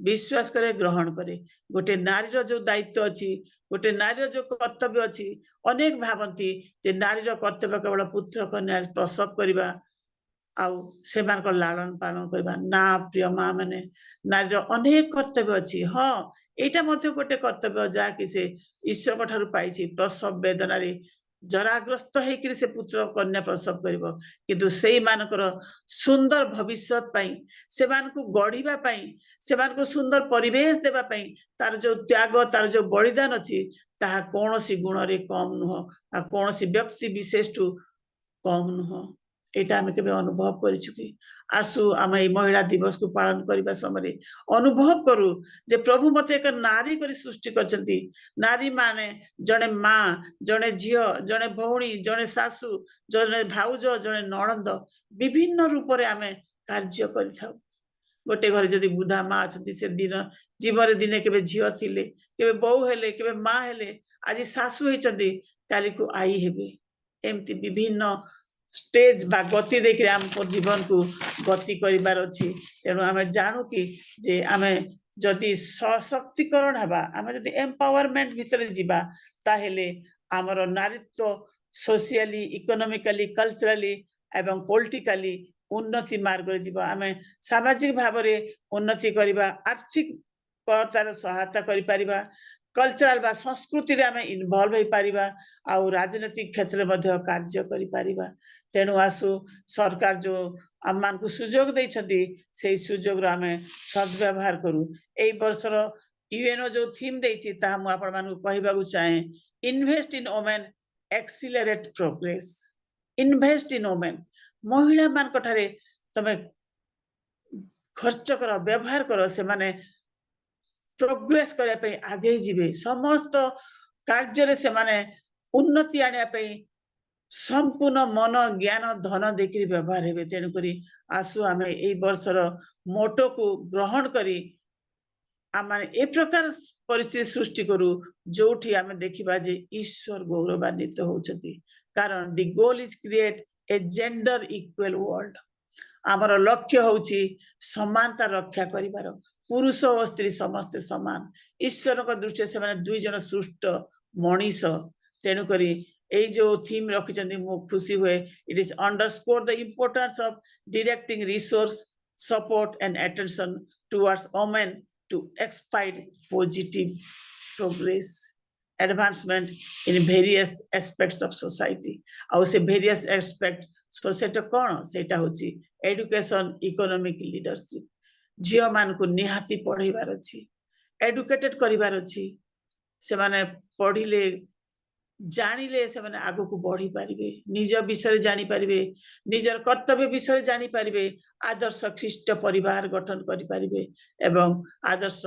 विश्वास करे ग्रहण करे गोटे नारी रो जो दायित्व अछि गोटे नारी रो जो कर्तव्य अछि अनेक भावंती जे नारी रो कर्तव्य केवल पुत्र कन्या प्रसव करिबा आउ सेमान को लालन पालन करबा ना प्रिय माँ माने नारी रो अनेक कर्तव्य अछि हाँ एटा मध्ये गोटे कर्तव्य जा कि से ईश्वर को ठारू पाइछि प्रसव वेदना रे जराग्रस्त हेकि से पुत्र कन्या प्रसव करिवो किंतु सेई मानकर सुंदर भविष्यत पई सेमान को गढ़िबा पई सेमान को सुंदर परिवेश देबा पई तार जो त्याग तार जो बलिदान अछि ताहा कोनोसी गुण रे कम नुह आ कोनोसी व्यक्ति विशेष टू कम नुह एटा हम केबे अनुभव करिछु कि आसु हम ए महिला दिवस को पालन करबा समय अनुभव करू जे प्रभु मते एक नारी करी सृष्टि करचंती नारी माने जने माँ जने झियो जने भौणी जने सासु जने भाउज जने नणंद विभिन्न रूप रे आमे कार्य करिथाउ गोटे घर जदि बुधा माँ अछंती से दिन जीवन दिने केबे झियो थिले केबे बहु हेले केबे माँ हेले आज सासु हेचंती काली को आई हेबे एमती विभिन्न स्टेज बा गति देखि हम जीवन को गति करिबार अछि तेनु हमें जानू कि जे हमें जदि सशक्तिकरण हबा हमें जदि एम्पावरमेंट भीतर जीवा ताहेले हमर नारीत्व सोशियली इकोनॉमिकली कल्चरली एवं पॉलिटिकली उन्नति मार्ग रे जीवा हमें सामाजिक भाव रे उन्नति करिबा आर्थिक तार सहायता करि परिबा कल्चरल बा संस्कृति रे हमें इन्वॉल्व होई परिबा आ राजनीतिक क्षेत्र मध्ये कार्य करि परिबा तेनु आसु सरकार जो आमान को सुजोग दैछथि सेई सुजोग रा हमें सद्व्यवहार करू एई वर्षर यूएनओ जो थीम दैछि ता हम आपण मान को कहिबा को चाहे invest in women accelerate progress invest in women महिला मान कठारे तमे खर्च करो व्यवहार करो से माने प्रोग्रेस करे पे आगे जीवे समस्त कार्य रे से माने उन्नति आने पे संपूर्ण मन ज्ञान धन देखि व्यवहार हेबे तेनु करी आसु आमे एई वर्षर मोटो को ग्रहण करी आमे ए प्रकार परिस्थिति सृष्टि करू जोठी आमे देखिबा जे ईश्वर गौरवान्वित होउछथि कारण the goal is create a gender equal world आमर लक्ष्य होउछि समानता रक्षा करिबार पुरुष और स्त्री समस्त समान ईश्वर को दृष्टि से माने दुई जन सृष्ट मनीष तेनु करी ए जो थीम रखिचंदी मो खुशी हुए it is underscore the importance of directing resource support and attention towards women to expedite positive progress advancement in various aspects of society आउ से वेरियस एस्पेक्ट सोसाइटी कोन सेटा होची एजुकेशन इकोनॉमिक लीडरशिप झियो मान को निहाती पढ़ाइबार अछि एडुकेटेड करिबार अछि से माने पढ़िले जानिले से माने आगो को बढ़ी पारिबे निज विषय जानि पारिबे निजर कर्तव्य विषय जानि पारिबे आदर्श ख्रिस्ट परिवार गठन करि पारिबे एवं आदर्श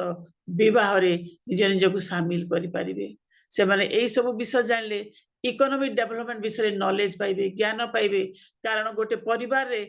विवाह रे निज निज को शामिल करि पारिबे से माने एई सब विषय जानले इकोनॉमिक डेवलपमेंट विषय नॉलेज पाइबे ज्ञान पाइबे कारण गोटे परिवार रे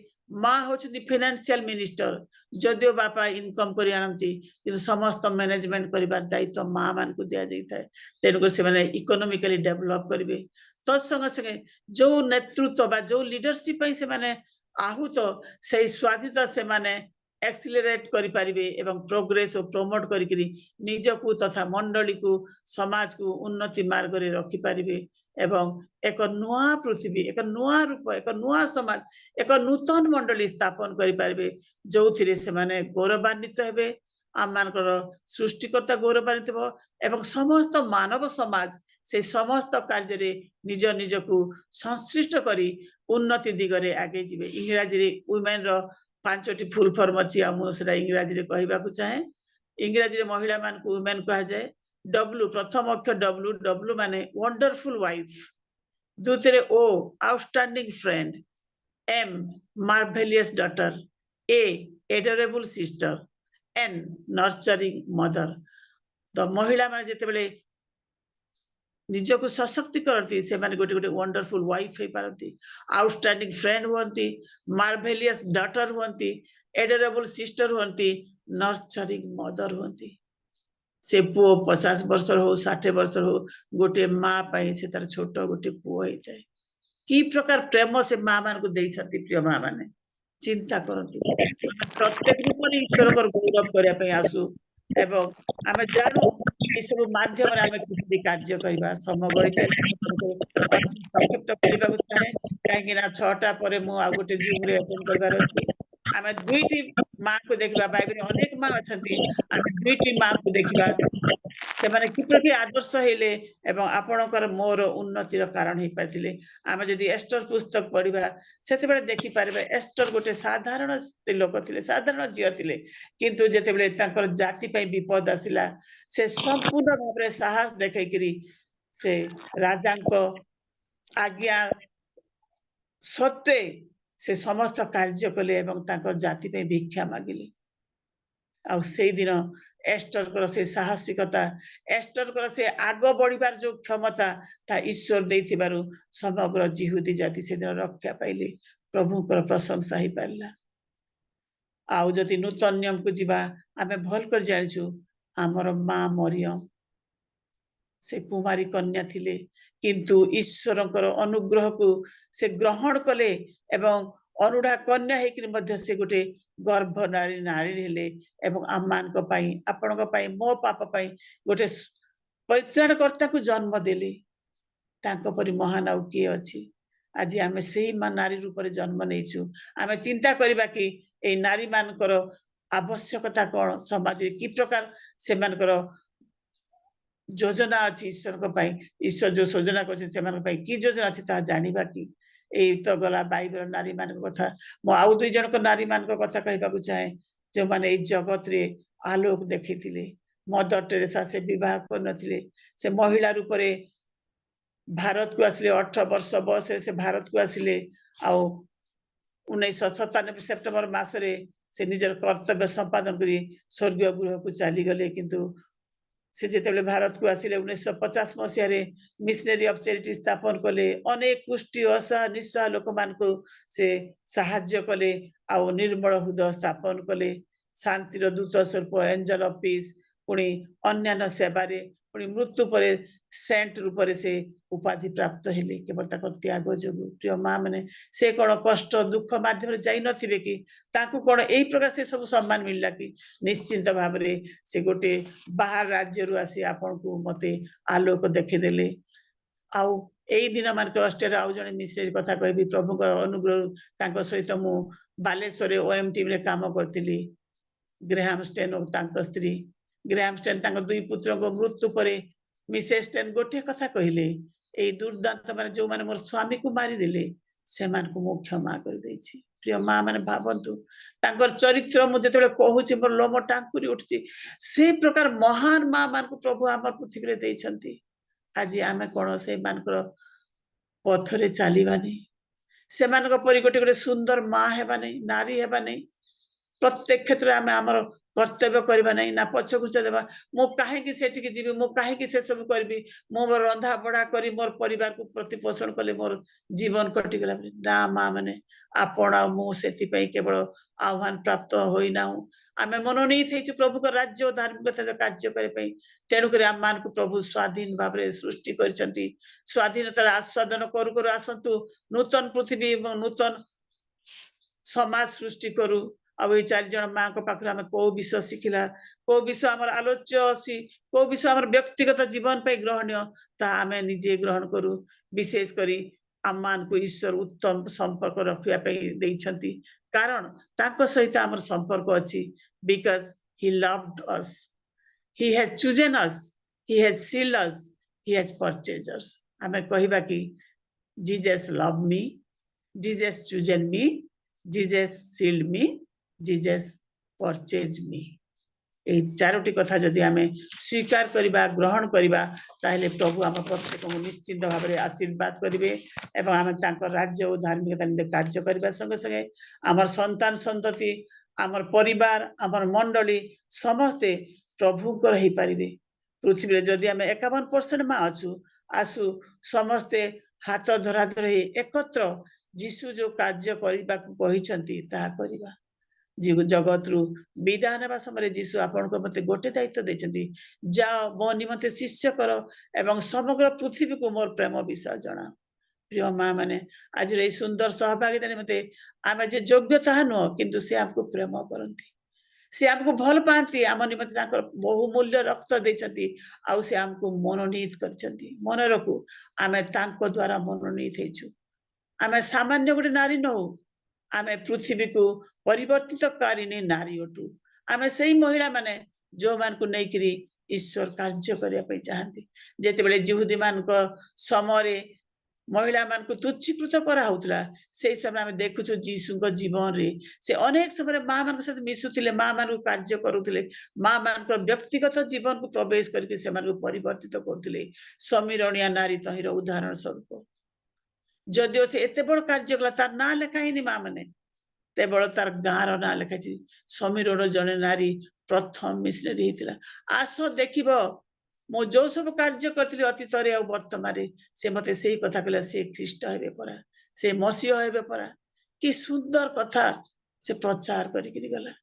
माँ होचंदी फाइनेंशियल मिनिस्टर जदियो बापा इनकम करि आनंती किंतु समस्त मैनेजमेंट करिबार दायित्व माँ मान को दिया जाई थाए तेनु से माने इकोनॉमिकली डेवलप करिवे तत्संग संगे जो नेतृत्व बा जो लीडरशिप पई से माने आहूत से स्वाधीनता से माने एक्सिलरेट करि पारिबे एवं प्रोग्रेस और प्रमोट करिकरी निज को तथा मंडली को समाज को उन्नति मार्ग रे रखि पारिबे एवं एक नुआ पृथ्वी एक नुआ रूप एक नुआ समाज एक नूतन मंडली स्थापन करि पारिबे जो थिरे से माने गौरवान्वित हेबे आम मानकर सृष्टिकर्ता गौरवान्वित हो एवं समस्त मानव समाज से समस्त कार्य रे निज निज को संश्लिष्ट करी उन्नति दिगरे आगे जीवे इंग्रजी रे वुमेन रो 5टी फुल फॉर्म अछि हम सेटा इंग्रजी रे कहबा को चाहे इंग्रजी रे महिला मान को वुमेन कहा जाए डब्ल्यू प्रथम अक्षर डब्ल्यू डब्ल्यू माने वंडरफुल वाइफ दूसरे O outstanding friend, M marvelous daughter, A adorable sister, N nurturing mother। तो महिला माने जेते बेले निजको सशक्ति करती से माने गोटे गोटे वंडरफुल वाइफ हे पारती, आउटस्टैंडिंग फ्रेंड होती, मार्वेलियस डॉटर होती, एडोरेबल सिस्टर होती, नर्चरिंग मदर होती। से पुओ 50 वर्ष हो 60 वर्ष हो गोटे माँ पाई से तार छोट गोटे पुओ हे जाए कि प्रकार प्रेम से माँ मान को देई छथि प्रिय माँ माने चिंता करंतु प्रत्येक रूप ईश्वर को गौरव करिया पे आसु एवं आमे जानू ये सब माध्यम रे आमे किछि कार्य करबा समगळी चली अति संक्षिप्त करबा चाहे काहे ना 6टा परे मु आ गोटे जूम रे अटेंड करबार अछि आमे दुईटी माँ को देखबा बाइबल अनेक माँ अछंती आमे दुईटी माँ को देखबा से माने किप्रति आदर्श हेले एवं आपणकर मोर उन्नतिर कारण हे पाथिले आमे जदि एस्टर पुस्तक पढिबा सेते बेले देखि पारबे एस्टर गोटे साधारण लोक थिले साधारण जियो थिले किंतु जेते बेले तांकर जाति पई विपद आसिला से संपूर्ण भाबरे साहस देखै करी से राजांको आज्ञा सत्वे से समस्त कार्य कले एवं तांकर जाति पई भिक्षा मागिले आ सेई दिन एस्टर कर से साहसिकता एस्टर कर से आग बढ़िबार जो क्षमता ता ईश्वर देथिबारु समग्र जिहुदी जाति से दिन रक्षा पाइले प्रभुकर प्रशंसा ही पाइला आउ जति नूतन नियम को जीवा आमे भल कर जानिछु हमर मां मरियम से कुमारी कन्या थिले किंतु ईश्वरकर अनुग्रह को से ग्रहण कले एवं अनुडा कन्या हेकि मध्य से गोटे गर्भ नारी नारी हेले एवं आमान को पाई आपण को पाई मो पाप पाई गोटे परित्राण कर्ता को जन्म देले तांको परि महान आउ के अछि आज आमे सेही मा नारी रूप रे जन्म नेछु आमे चिंता करबा कि ए नारी मानकर आवश्यकता कोन समाज रे की प्रकार से मानकर योजना अछि ईश्वर को पाई ईश्वर जो योजना करछि से मान पाई की योजना अछि ता जानिबा कि ए तो गला बाइबल नारी मान को कथा मो आउ दुई जन को नारी मान को कथा कहबा को चाहे जो माने ए जगत रे आलोक देखिथिले मदर टेरेसा से विवाह कर नथिले से महिला रूप रे भारत को आसिले 18 वर्ष बयस से भारत को आसिले आ 1997 सेप्टेम्बर मास रे से निजर कर्तव्य संपादन करी स्वर्गीय गृह को चली गले किंतु से जेते भारत को आसिले 1950 मसीह रे मिशनरी ऑफ चैरिटी स्थापन कले अनेक कुष्ठी असह निस्सह लोक मान को से सहाय्य कले आ निर्मल हृदय स्थापन कले शांतिर दूत स्वरूप एंजल ऑफ पीस पुणी अन्यान्य सेवा रे पुणी मृत्यु परे सेंट रूप से उपाधि प्राप्त हेले केवल ताकर त्याग जोगु प्रिय मां माने से कोन कष्ट दुख माध्यम जाई नथिबे कि ताकू कोन एई प्रकार से सब सम्मान मिलला कि निश्चिंत भाव रे से गोटे बाहर राज्य रु आसी आपन को मते आलोक देखि देले आउ एई दिन मान के ऑस्ट्रेलिया आउ जने मिस्टर कथा कहबी प्रभु को अनुग्रह तांको सहित मु बालेश्वर ओएम टीम रे काम करथिली ग्रेहाम स्टेन और तांको स्त्री ग्रेहाम स्टेन तांको दुई पुत्र को मृत्यु परे मिसेस स्टेन गोटे कथा कहले एई दुर्दांत माने जो माने मोर स्वामी को मारी देले से मान को मो क्षमा कर देछि प्रिय मां माने भाबंतु तांकर चरित्र मु जतेबे कहूछि मोर लोम टांकुरी उठछि से प्रकार महान मां मान को प्रभु हमर पृथ्वी रे दैछंती आज आमे कोन से मानकर पथरे चालीबानी से मानक परि गोटे गोटे सुंदर मां हेबानी नारी हेबानी प्रत्येक क्षेत्र में आमर कर्तव्य करबा नहीं ना पछ घुच देबा मो काहे कि सेठी के जीवी मो काहे कि से सब करबी मो रंधा बड़ा करी मोर परिवार को प्रतिपोषण कले मोर जीवन कटि गला ना मां माने आपण मु सेति पई केवल आह्वान प्राप्त होई नाउ आमे मनोनीत हेछु प्रभु को राज्य और धार्मिकता कार्य करे पई तेणु करे आम मान को प्रभु स्वाधीन भाव रे सृष्टि करचंती स्वाधीनता आस्वादन करू करू आसंतु नूतन पृथ्वी नूतन समाज सृष्टि करू अब ये 4 जन मां को पाखर हमें को विषय शिखिला को विषय हमर आलोच्य अछि को विषय हमर व्यक्तिगत जीवन पे ग्रहणीय ता हमें निजे ग्रहण करू विशेष करी आमान को ईश्वर उत्तम संपर्क रखिया पे दैछंती कारण ताको सहित हमर संपर्क अछि because he loved us he has chosen us he has sealed us he has purchased us हमें कहिबा कि Jesus love me Jesus chosen me Jesus sealed me Jesus purchase me এই ଚାରୋଟି କଥା ଯଦି ଆମେ ସ୍ୱୀକାର କରିବା ଗ୍ରହଣ କରିବା ତାହେଲେ ପ୍ରଭୁ ଆମ ପ୍ରତ୍ୟେକଙ୍କୁ ନିଶ୍ଚିତ ଭାବରେ ଆଶୀର୍ବାଦ କରିବେ ଏବଂ ଆମେ ତାଙ୍କ ରାଜ୍ୟ ଓ ଧାର୍ମିକତା ନିମିତ୍ତ କାର୍ଯ୍ୟ କରିବା ସଙ୍ଗେ ସଙ୍ଗେ ଆମର ସନ୍ତାନ ସନ୍ତତି ଆମର ପରିବାର ଆମର ମଣ୍ଡଳୀ ସମସ୍ତେ ପ୍ରଭୁଙ୍କର ହେଇପାରିବେ। ପୃଥିବୀରେ ଯଦି ଆମେ 51% ମା ଅଛୁ ଆସୁ ସମସ୍ତେ ହାତ ଧରାଧରି ହେଇ ଏକତ୍ର ଯୀଶୁ ଯୋଉ କାର୍ଯ୍ୟ କରିବାକୁ କହିଛନ୍ତି ତାହା କରିବା। ଜଗତରୁ ବିଦାୟ ନେବା ସମୟରେ ଯୀଶୁ ଆପଣଙ୍କ ମତେ ଗୋଟେ ଦାୟିତ୍ୱ ଦେଇଛନ୍ତି, ଯାଅ ମୋ ନିମନ୍ତେ ଶିଷ୍ୟ କର ଏବଂ ସମଗ୍ର ପୃଥିବୀକୁ ମୋର ପ୍ରେମ ବିଷୟ ଜଣାଅ। ପ୍ରିୟ ମା ମାନେ ଆଜିର ଏଇ ସୁନ୍ଦର ସହଭାଗିତା ନିମନ୍ତେ ଆମେ ଯେ ଯୋଗ୍ୟ ତାହା ନୁହଁ, କିନ୍ତୁ ସେ ଆମକୁ ପ୍ରେମ କରନ୍ତି, ସେ ଆମକୁ ଭଲ ପାଆନ୍ତି, ଆମ ନିମନ୍ତେ ତାଙ୍କର ବହୁମୂଲ୍ୟ ରକ୍ତ ଦେଇଛନ୍ତି ଆଉ ସେ ଆମକୁ ମନୋନୀତ କରିଛନ୍ତି। ମନେ ରଖୁ ଆମେ ତାଙ୍କ ଦ୍ଵାରା ମନୋନୀତ ହେଇଛୁ। ଆମେ ସାମାନ୍ୟ ଗୋଟେ ନାରୀ ନହୁ, ଆମେ ପୃଥିବୀକୁ ପରିବର୍ତ୍ତିତକାରିଣୀ ନାରୀ ଅଟୁ। ଆମେ ସେଇ ମହିଳା ମାନେ ଯୋଉମାନଙ୍କୁ ନେଇକିରି ଈଶ୍ୱର କାର୍ଯ୍ୟ କରିବା ପାଇଁ ଚାହାନ୍ତି। ଯେତେବେଳେ ଯିହୁଦୀ ମାନଙ୍କ ସମୟରେ ମହିଳା ମାନଙ୍କୁ ତୁଚ୍ଛୀକୃତ କରାହଉଥିଲା, ସେଇ ସମୟରେ ଆମେ ଦେଖୁଛୁ ଯୀଶୁଙ୍କ ଜୀବନରେ ସେ ଅନେକ ସମୟରେ ମା ମାନଙ୍କ ସହିତ ମିଶୁଥିଲେ, ମା ମାନଙ୍କୁ କାର୍ଯ୍ୟ କରୁଥିଲେ, ମା ମାନଙ୍କର ବ୍ୟକ୍ତିଗତ ଜୀବନକୁ ପ୍ରବେଶ କରିକି ସେମାନଙ୍କୁ ପରିବର୍ତ୍ତିତ କରୁଥିଲେ। ସମୀରଣିଆ ନାରୀ ତହିଁର ଉଦାହରଣ ସ୍ୱରୂପ। ଯଦିଓ ସେ ଏତେ ବଡ କାର୍ଯ୍ୟ କଲା, ତାର ନାଁ ଲେଖା ହେଇନି ମା ମାନେ, କେବଳ ତାର ଗାଁର ନାଁ ଲେଖାଛି। ସମୀରର ଜଣେ ନାରୀ ପ୍ରଥମ ମିଶନାରୀ ହେଇଥିଲା। ଆସ ଦେଖିବ ମୁଁ ଯୋଉ ସବୁ କାର୍ଯ୍ୟ କରିଥିଲି ଅତୀତରେ ଆଉ ବର୍ତ୍ତମାନରେ, ସେ ମତେ ସେଇ କଥା କହିଲା, ସେ ଖ୍ରୀଷ୍ଟ ହେବେ ପରା, ସେ ମସିହ ହେବେ ପରା। କି ସୁନ୍ଦର କଥା ସେ ପ୍ରଚାର କରିକିରି ଗଲା।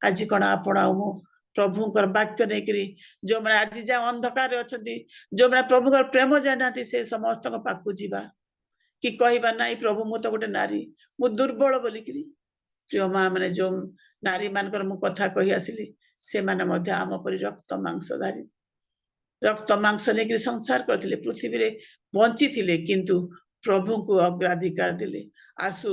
ଆଜି କଣ ଆପଣ ଆଉ ମୁଁ ପ୍ରଭୁଙ୍କର ବାକ୍ୟ ନେଇକିରି ଯୋଉମାନେ ଆଜି ଯାହା ଅନ୍ଧକାରରେ ଅଛନ୍ତି, ଯୋଉମାନେ ପ୍ରଭୁଙ୍କର ପ୍ରେମ ଜାଣିନାହାନ୍ତି, ସେ ସମସ୍ତଙ୍କ ପାଖକୁ ଯିବା କି କହିବା ନାଇଁ ପ୍ରଭୁ ମୁଁ ତ ଗୋଟେ ନାରୀ, ମୁଁ ଦୁର୍ବଳ ବୋଲିକିରି। ପ୍ରିୟ ମା ମାନେ ଯୋଉ ନାରୀ ମାନଙ୍କର ମୁଁ କଥା କହି ଆସିଲି, ସେମାନେ ମଧ୍ୟ ଆମ ପରି ରକ୍ତ ମାଂସଧାରୀ, ରକ୍ତ ମାଂସ ନେଇକିରି ସଂସାର କରିଥିଲେ, ପୃଥିବୀରେ ବଞ୍ଚିଥିଲେ, କିନ୍ତୁ ପ୍ରଭୁଙ୍କୁ ଅଗ୍ରାଧିକାର ଦେଲେ। ଆସୁ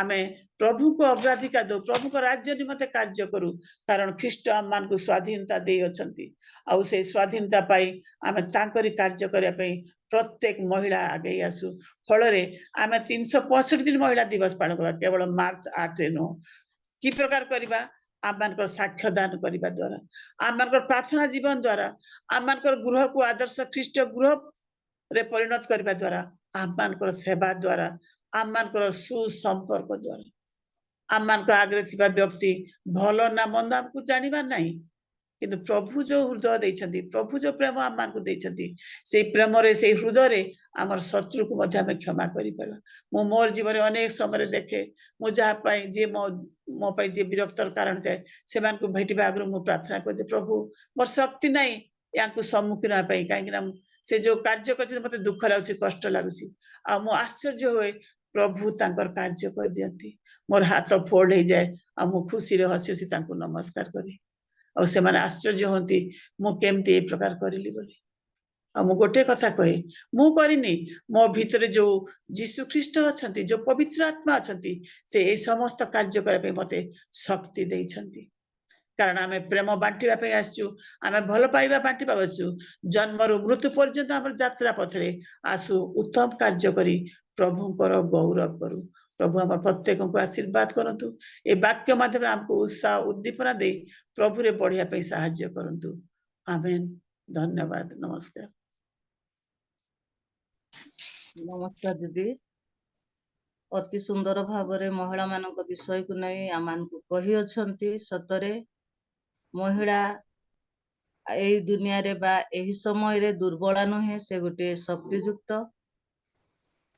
ଆମେ ପ୍ରଭୁଙ୍କୁ ଅଗ୍ରାଧିକାର ଦଉ, ପ୍ରଭୁଙ୍କ ରାଜ୍ୟ ନିମନ୍ତେ କାର୍ଯ୍ୟ କରୁ, କାରଣ ଖ୍ରୀଷ୍ଟ ଆମମାନଙ୍କୁ ସ୍ୱାଧୀନତା ଦେଇ ଅଛନ୍ତି। ଆଉ ସେଇ ସ୍ୱାଧୀନତା ପାଇ ଆମେ ତାଙ୍କରି କାର୍ଯ୍ୟ କରିବା ପାଇଁ ପ୍ରତ୍ୟେକ ମହିଳା ଆଗେଇ ଆସୁ। ଫଳରେ ଆମେ 365 ଦିନ ମହିଳା ଦିବସ ପାଳନ କରିବା, କେବଳ ମାର୍ଚ୍ଚ 8ରେ ନୁହଁ। କି ପ୍ରକାର କରିବା? ଆମମାନଙ୍କର ସାକ୍ଷ୍ୟ ଦାନ କରିବା ଦ୍ୱାରା, ଆମମାନଙ୍କର ପ୍ରାର୍ଥନା ଜୀବନ ଦ୍ୱାରା, ଆମମାନଙ୍କର ଗୃହକୁ ଆଦର୍ଶ ଖ୍ରୀଷ୍ଟ ଗୃହରେ ପରିଣତ କରିବା ଦ୍ୱାରା, ଆମମାନଙ୍କର ସେବା ଦ୍ୱାରା, ଆମମାନଙ୍କର ସୁସମ୍ପର୍କ ଦ୍ୱାରା। ଆମମାନଙ୍କ ଆଗରେ ଥିବା ବ୍ୟକ୍ତି ଭଲ ନା ମନ୍ଦ ଆମକୁ ଜାଣିବାର ନାହିଁ, କିନ୍ତୁ ପ୍ରଭୁ ଯୋଉ ହୃଦୟ ଦେଇଛନ୍ତି, ପ୍ରଭୁ ଯୋଉ ପ୍ରେମ ଆମମାନଙ୍କୁ ଦେଇଛନ୍ତି, ସେଇ ପ୍ରେମରେ ସେଇ ହୃଦୟରେ ଆମର ଶତ୍ରୁକୁ ମଧ୍ୟ ଆମେ କ୍ଷମା କରିପାରିବା। ମୁଁ ମୋର ଜୀବନରେ ଅନେକ ସମୟରେ ଦେଖେ, ମୁଁ ଯାହା ପାଇଁ ଯିଏ ମୋ ପାଇଁ ଯିଏ ବିରକ୍ତର କାରଣ ଥାଏ, ସେମାନଙ୍କୁ ଭେଟିବା ଆଗରୁ ମୁଁ ପ୍ରାର୍ଥନା କରିଦିଏ, ପ୍ରଭୁ ମୋର ଶକ୍ତି ନାହିଁ ୟାଙ୍କୁ ସମ୍ମୁଖୀନ ହେବା ପାଇଁ, କାହିଁକି ନା ସେ ଯୋଉ କାର୍ଯ୍ୟ କରିଛନ୍ତି ମତେ ଦୁଃଖ ଲାଗୁଛି, କଷ୍ଟ ଲାଗୁଛି। ଆଉ ମୁଁ ଆଶ୍ଚର୍ଯ୍ୟ ହୁଏ, ପ୍ରଭୁ ତାଙ୍କର କାର୍ଯ୍ୟ କରିଦିଅନ୍ତି। ମୋର ହାତ ଫୋଲ୍ଡ ହେଇଯାଏ ଆଉ ମୁଁ ଖୁସିରେ ହସି ହସି ତାଙ୍କୁ ନମସ୍କାର କରେ। ଆଉ ସେମାନେ ଆଶ୍ଚର୍ଯ୍ୟ ହୁଅନ୍ତି, ମୁଁ କେମିତି ଏଇ ପ୍ରକାର କରିଲି ବୋଲି। ଆଉ ମୁଁ ଗୋଟେ କଥା କହେ, ମୁଁ କରିନି, ମୋ ଭିତରେ ଯୋଉ ଯୀଶୁ ଖ୍ରୀଷ୍ଟ ଅଛନ୍ତି, ଯୋଉ ପବିତ୍ର ଆତ୍ମା ଅଛନ୍ତି, ସେ ଏଇ ସମସ୍ତ କାର୍ଯ୍ୟ କରିବା ପାଇଁ ମତେ ଶକ୍ତି ଦେଇଛନ୍ତି। କାରଣ ଆମେ ପ୍ରେମ ବାଣ୍ଟିବା ପାଇଁ ଆସିଛୁ, ଆମେ ଭଲ ପାଇବା ବାଣ୍ଟିବାକୁ ଆସିଛୁ। ଜନ୍ମରୁ ମୃତ୍ୟୁ ପର୍ଯ୍ୟନ୍ତ ଆମର ଯାତ୍ରା ପଥରେ ଆସୁ ଉତ୍ତମ କାର୍ଯ୍ୟ କରି ପ୍ରଭୁଙ୍କର ଗୌରବ କରୁ। ପ୍ରଭୁ ଆମ ପ୍ରତ୍ୟେକଙ୍କୁ ଆଶୀର୍ବାଦ କରନ୍ତୁ। ଏ ବାକ୍ୟ ମାଧ୍ୟମରେ ଆମକୁ ଉତ୍ସାହ ଉଦ୍ଦୀପନା ଦେଇ ପ୍ରଭୁରେ ବଢିବା ପାଇଁ ସାହାଯ୍ୟ କରନ୍ତୁ। ଆମେନ୍। ଧନ୍ୟବାଦ। ନମସ୍କାର। ନମସ୍କାର ଦିଦି। ଅତି ସୁନ୍ଦର ଭାବରେ ମହିଳା ମାନଙ୍କ ବିଷୟକୁ ନେଇ ଆମମାନଙ୍କୁ କହିଅଛନ୍ତି। ସତରେ ମହିଳା ଏଇ ଦୁନିଆରେ ବା ଏହି ସମୟରେ ଦୁର୍ବଳା ନୁହେଁ, ସେ ଗୋଟିଏ ଶକ୍ତିଯୁକ୍ତ।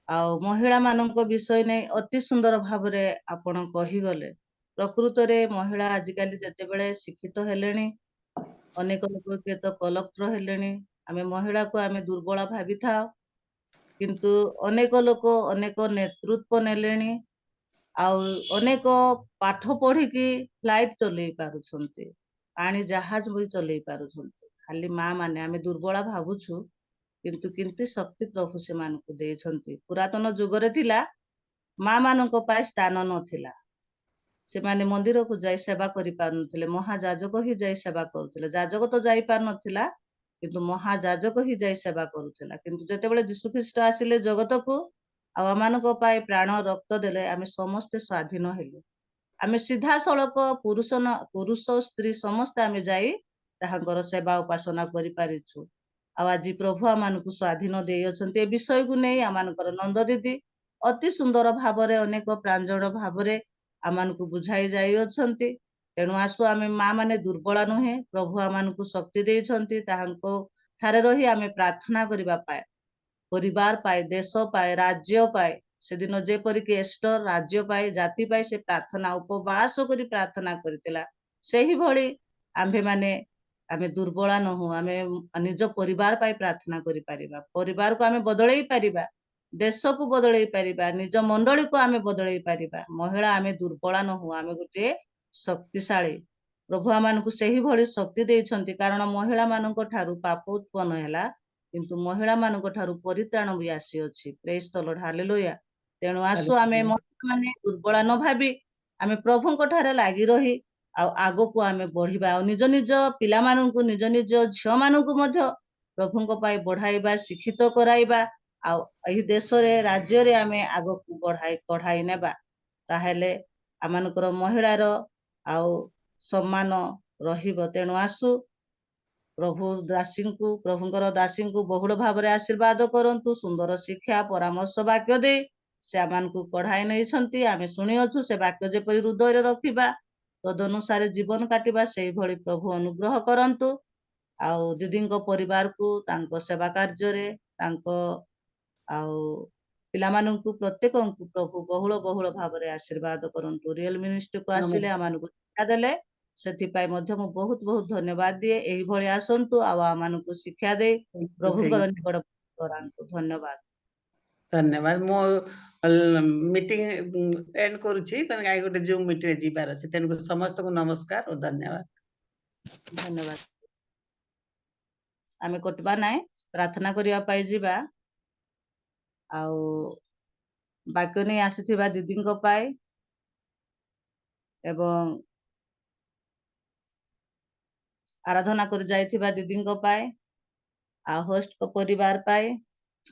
ଆଉ ମହିଳା ମାନଙ୍କ ବିଷୟ ନେଇ ଅତି ସୁନ୍ଦର ଭାବରେ ଆପଣ କହିଗଲେ। ପ୍ରକୃତରେ ମହିଳା ଆଜିକାଲି ଯେତେବେଳେ ଶିକ୍ଷିତ ହେଲେଣି, ଅନେକ ଲୋକ କିଏ ତ କଲେକ୍ଟର ହେଲେଣି, ଆମେ ମହିଳାକୁ ଆମେ ଦୁର୍ବଳ ଭାବିଥାଉ, କିନ୍ତୁ ଅନେକ ଲୋକ ଅନେକ ନେତୃତ୍ୱ ନେଲେଣି, ଆଉ ଅନେକ ପାଠ ପଢିକି ଫ୍ଲାଇଟ୍ ଚଲେଇ ପାରୁଛନ୍ତି, ପାଣି ଜାହାଜ ବି ଚଲେଇ ପାରୁଛନ୍ତି। ଖାଲି ମା ମାନେ ଆମେ ଦୁର୍ବଳ ଭାବୁଛୁ, କିନ୍ତୁ କେମିତି ଶକ୍ତି ପ୍ରଭୁ ସେମାନଙ୍କୁ ଦେଇଛନ୍ତି। ପୁରାତନ ଯୁଗରେ ଥିଲା, ମା ମାନଙ୍କ ପାଇଁ ସ୍ଥାନ ନଥିଲା, ସେମାନେ ମନ୍ଦିରକୁ ଯାଇ ସେବା କରିପାରୁନଥିଲେ, ମହାଯାଜକ ହିଁ ଯାଇ ସେବା କରୁଥିଲେ। ଯାଜକ ତ ଯାଇପାରୁନଥିଲା, କିନ୍ତୁ ମହାଯାଜକ ହିଁ ଯାଇ ସେବା କରୁଥିଲା। କିନ୍ତୁ ଯେତେବେଳେ ଯୀଶୁଖ୍ରୀଷ୍ଟ ଆସିଲେ ଜଗତକୁ ଆଉ ଆମମାନଙ୍କ ପାଇଁ ପ୍ରାଣ ରକ୍ତ ଦେଲେ, ଆମେ ସମସ୍ତେ ସ୍ୱାଧୀନ ହେଲୁ। ଆମେ ସିଧାସଳଖ ପୁରୁଷ ସ୍ତ୍ରୀ ସମସ୍ତେ ଆମେ ଯାଇ ତାହାଙ୍କର ସେବା ଉପାସନା କରିପାରିଛୁ। ଆଉ ଆଜି ପ୍ରଭୁ ଆମମାନଙ୍କୁ ସ୍ୱାଧୀନ ଦେଇଅଛନ୍ତି। ଏ ବିଷୟକୁ ନେଇ ଆମମାନଙ୍କର ନନ୍ଦ ଦିଦି ଅତି ସୁନ୍ଦର ଭାବରେ ଅନେକ ପ୍ରାଞ୍ଜଳ ଭାବରେ ଆମମାନଙ୍କୁ ବୁଝାଇ ଯାଇଅଛନ୍ତି। ତେଣୁ ଆସୁ ଆମେ ମା ମାନେ ଦୁର୍ବଳ ନୁହେଁ, ପ୍ରଭୁ ଆମମାନଙ୍କୁ ଶକ୍ତି ଦେଇଛନ୍ତି। ତାହାଙ୍କ ଠାରେ ରହି ଆମେ ପ୍ରାର୍ଥନା କରିବା ପାଇଁ, ପରିବାର ପାଇଁ, ଦେଶ ପାଇଁ, ରାଜ୍ୟ ପାଇଁ, ସେଦିନ ଯେପରିକି ଏଷ୍ଟର ରାଜ୍ୟ ପାଇଁ, ଜାତି ପାଇଁ ସେ ପ୍ରାର୍ଥନା ଉପବାସ କରି ପ୍ରାର୍ଥନା କରିଥିଲା, ସେହିଭଳି ଆମ୍ଭେମାନେ ଆମେ ଦୁର୍ବଳ ନୁହଁ। ଆମେ ନିଜ ପରିବାର ପାଇଁ ପ୍ରାର୍ଥନା କରିପାରିବା, ପରିବାରକୁ ଆମେ ବଦଳେଇ ପାରିବା, ଦେଶକୁ ବଦଳେଇ ପାରିବା, ନିଜ ମଣ୍ଡଳୀକୁ ଆମେ ବଦଳେଇ ପାରିବା। ମହିଳା ଆମେ ଦୁର୍ବଳ ନୁହଁ, ଆମେ ଗୋଟିଏ ଶକ୍ତିଶାଳୀ। ପ୍ରଭୁ ଆମମାନଙ୍କୁ ସେହିଭଳି ଶକ୍ତି ଦେଇଛନ୍ତି, କାରଣ ମହିଳା ମାନଙ୍କ ଠାରୁ ପାପ ଉତ୍ପନ୍ନ ହେଲା, କିନ୍ତୁ ମହିଳା ମାନଙ୍କ ଠାରୁ ପରିତ୍ରାଣ ବି ଆସିଅଛି। ପ୍ରେଜ୍ ଦ ଲର୍ଡ, ହାଲେଲୁୟା। ତେଣୁ ଆସୁ ଆମେ ମହିଳାମାନେ ଦୁର୍ବଳ ନ ଭାବି ଆମେ ପ୍ରଭୁଙ୍କ ଠାରେ ଲାଗି ରହି ଆଉ ଆଗକୁ ଆମେ ବଢିବା, ଆଉ ନିଜ ନିଜ ପିଲାମାନଙ୍କୁ, ନିଜ ନିଜ ଝିଅମାନଙ୍କୁ ମଧ୍ୟ ପ୍ରଭୁଙ୍କ ପାଇଁ ବଢାଇବା, ଶିକ୍ଷିତ କରାଇବା, ଆଉ ଏହି ଦେଶରେ ରାଜ୍ୟରେ ଆମେ ଆଗକୁ କଢାଇ ନେବା। ତାହେଲେ ଆମମାନଙ୍କର ମହିଳାର ଆଉ ସମ୍ମାନ ରହିବ। ତେଣୁ ଆସୁ ପ୍ରଭୁଙ୍କର ଦାସୀଙ୍କୁ ବହୁଳ ଭାବରେ ଆଶୀର୍ବାଦ କରନ୍ତୁ। ସୁନ୍ଦର ଶିକ୍ଷା ପରାମର୍ଶ ବାକ୍ୟ ଦେଇ ସେ ଆମମାନଙ୍କୁ କଢାଇ ନେଇଛନ୍ତି। ଆମେ ଶୁଣିଅଛୁ, ସେ ବାକ୍ୟ ଯେପରି ହୃଦୟରେ ରଖିବା, ତଦନୁସାରେ ଜୀବନ କାଟିବା, ସେଇଭଳି ପ୍ରଭୁ ଅନୁଗ୍ରହ କରନ୍ତୁ। ଆଉ ଦିଦିଙ୍କ ପରିବାରକୁ ତାଙ୍କ ସେବା କାର୍ଯ୍ୟରେ, ତାଙ୍କ ଆଉ ପିଲାମାନଙ୍କୁ ପ୍ରତ୍ୟେକଙ୍କୁ ପ୍ରଭୁ ବହୁଳ ବହୁଳ ଭାବରେ ଆଶୀର୍ବାଦ କରନ୍ତୁ। ରିଏଲ ମିନିଷ୍ଟ୍ରିକୁ ଆସିଲେ ଆମମାନଙ୍କୁ ଶିକ୍ଷା ଦେଲେ, ସେଥିପାଇଁ ମଧ୍ୟ ମୁଁ ବହୁତ ବହୁତ ଧନ୍ୟବାଦ ଦିଏ। ଏହିଭଳି ଆସନ୍ତୁ ଆଉ ଆମମାନଙ୍କୁ ଶିକ୍ଷା ଦେଇ ପ୍ରଭୁଙ୍କର ନିକଟ କରାନ୍ତୁ। ଧନ୍ୟବାଦ। ଧନ୍ୟବାଦ। ମୁଁ ମିଟିଂ ଏଣ୍ଡ କରୁଛି, କାରଣ ଆଇ ଗୋଟେ ଜୁମ୍ ମିଟିଂ ଯିବାର ଅଛି। ତେଣୁ ସମସ୍ତଙ୍କୁ ନମସ୍କାର ଓ ଧନ୍ୟବାଦ। ଧନ୍ୟବାଦ। ଆମେ କଟିବା ନାହିଁ, ପ୍ରାର୍ଥନା କରିବା ପାଇଁ ଯିବା। ଆଉ ବାକ୍ୟ ନେଇ ଆସିଥିବା ଦିଦିଙ୍କ ପାଇଁ ଏବଂ ଆରାଧନା କରି ଯାଇଥିବା ଦିଦିଙ୍କ ପାଇଁ, ଆଉ ହୋଷ୍ଟଙ୍କ ପରିବାର ପାଇଁ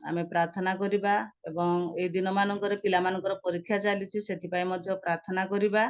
ଆମେ ପ୍ରାର୍ଥନା କରିବା। ଏବଂ ଏଇ ଦିନ ମାନଙ୍କରେ ପିଲାମାନଙ୍କର ପରୀକ୍ଷା ଚାଲିଛି, ସେଥିପାଇଁ ମଧ୍ୟ ପ୍ରାର୍ଥନା କରିବା।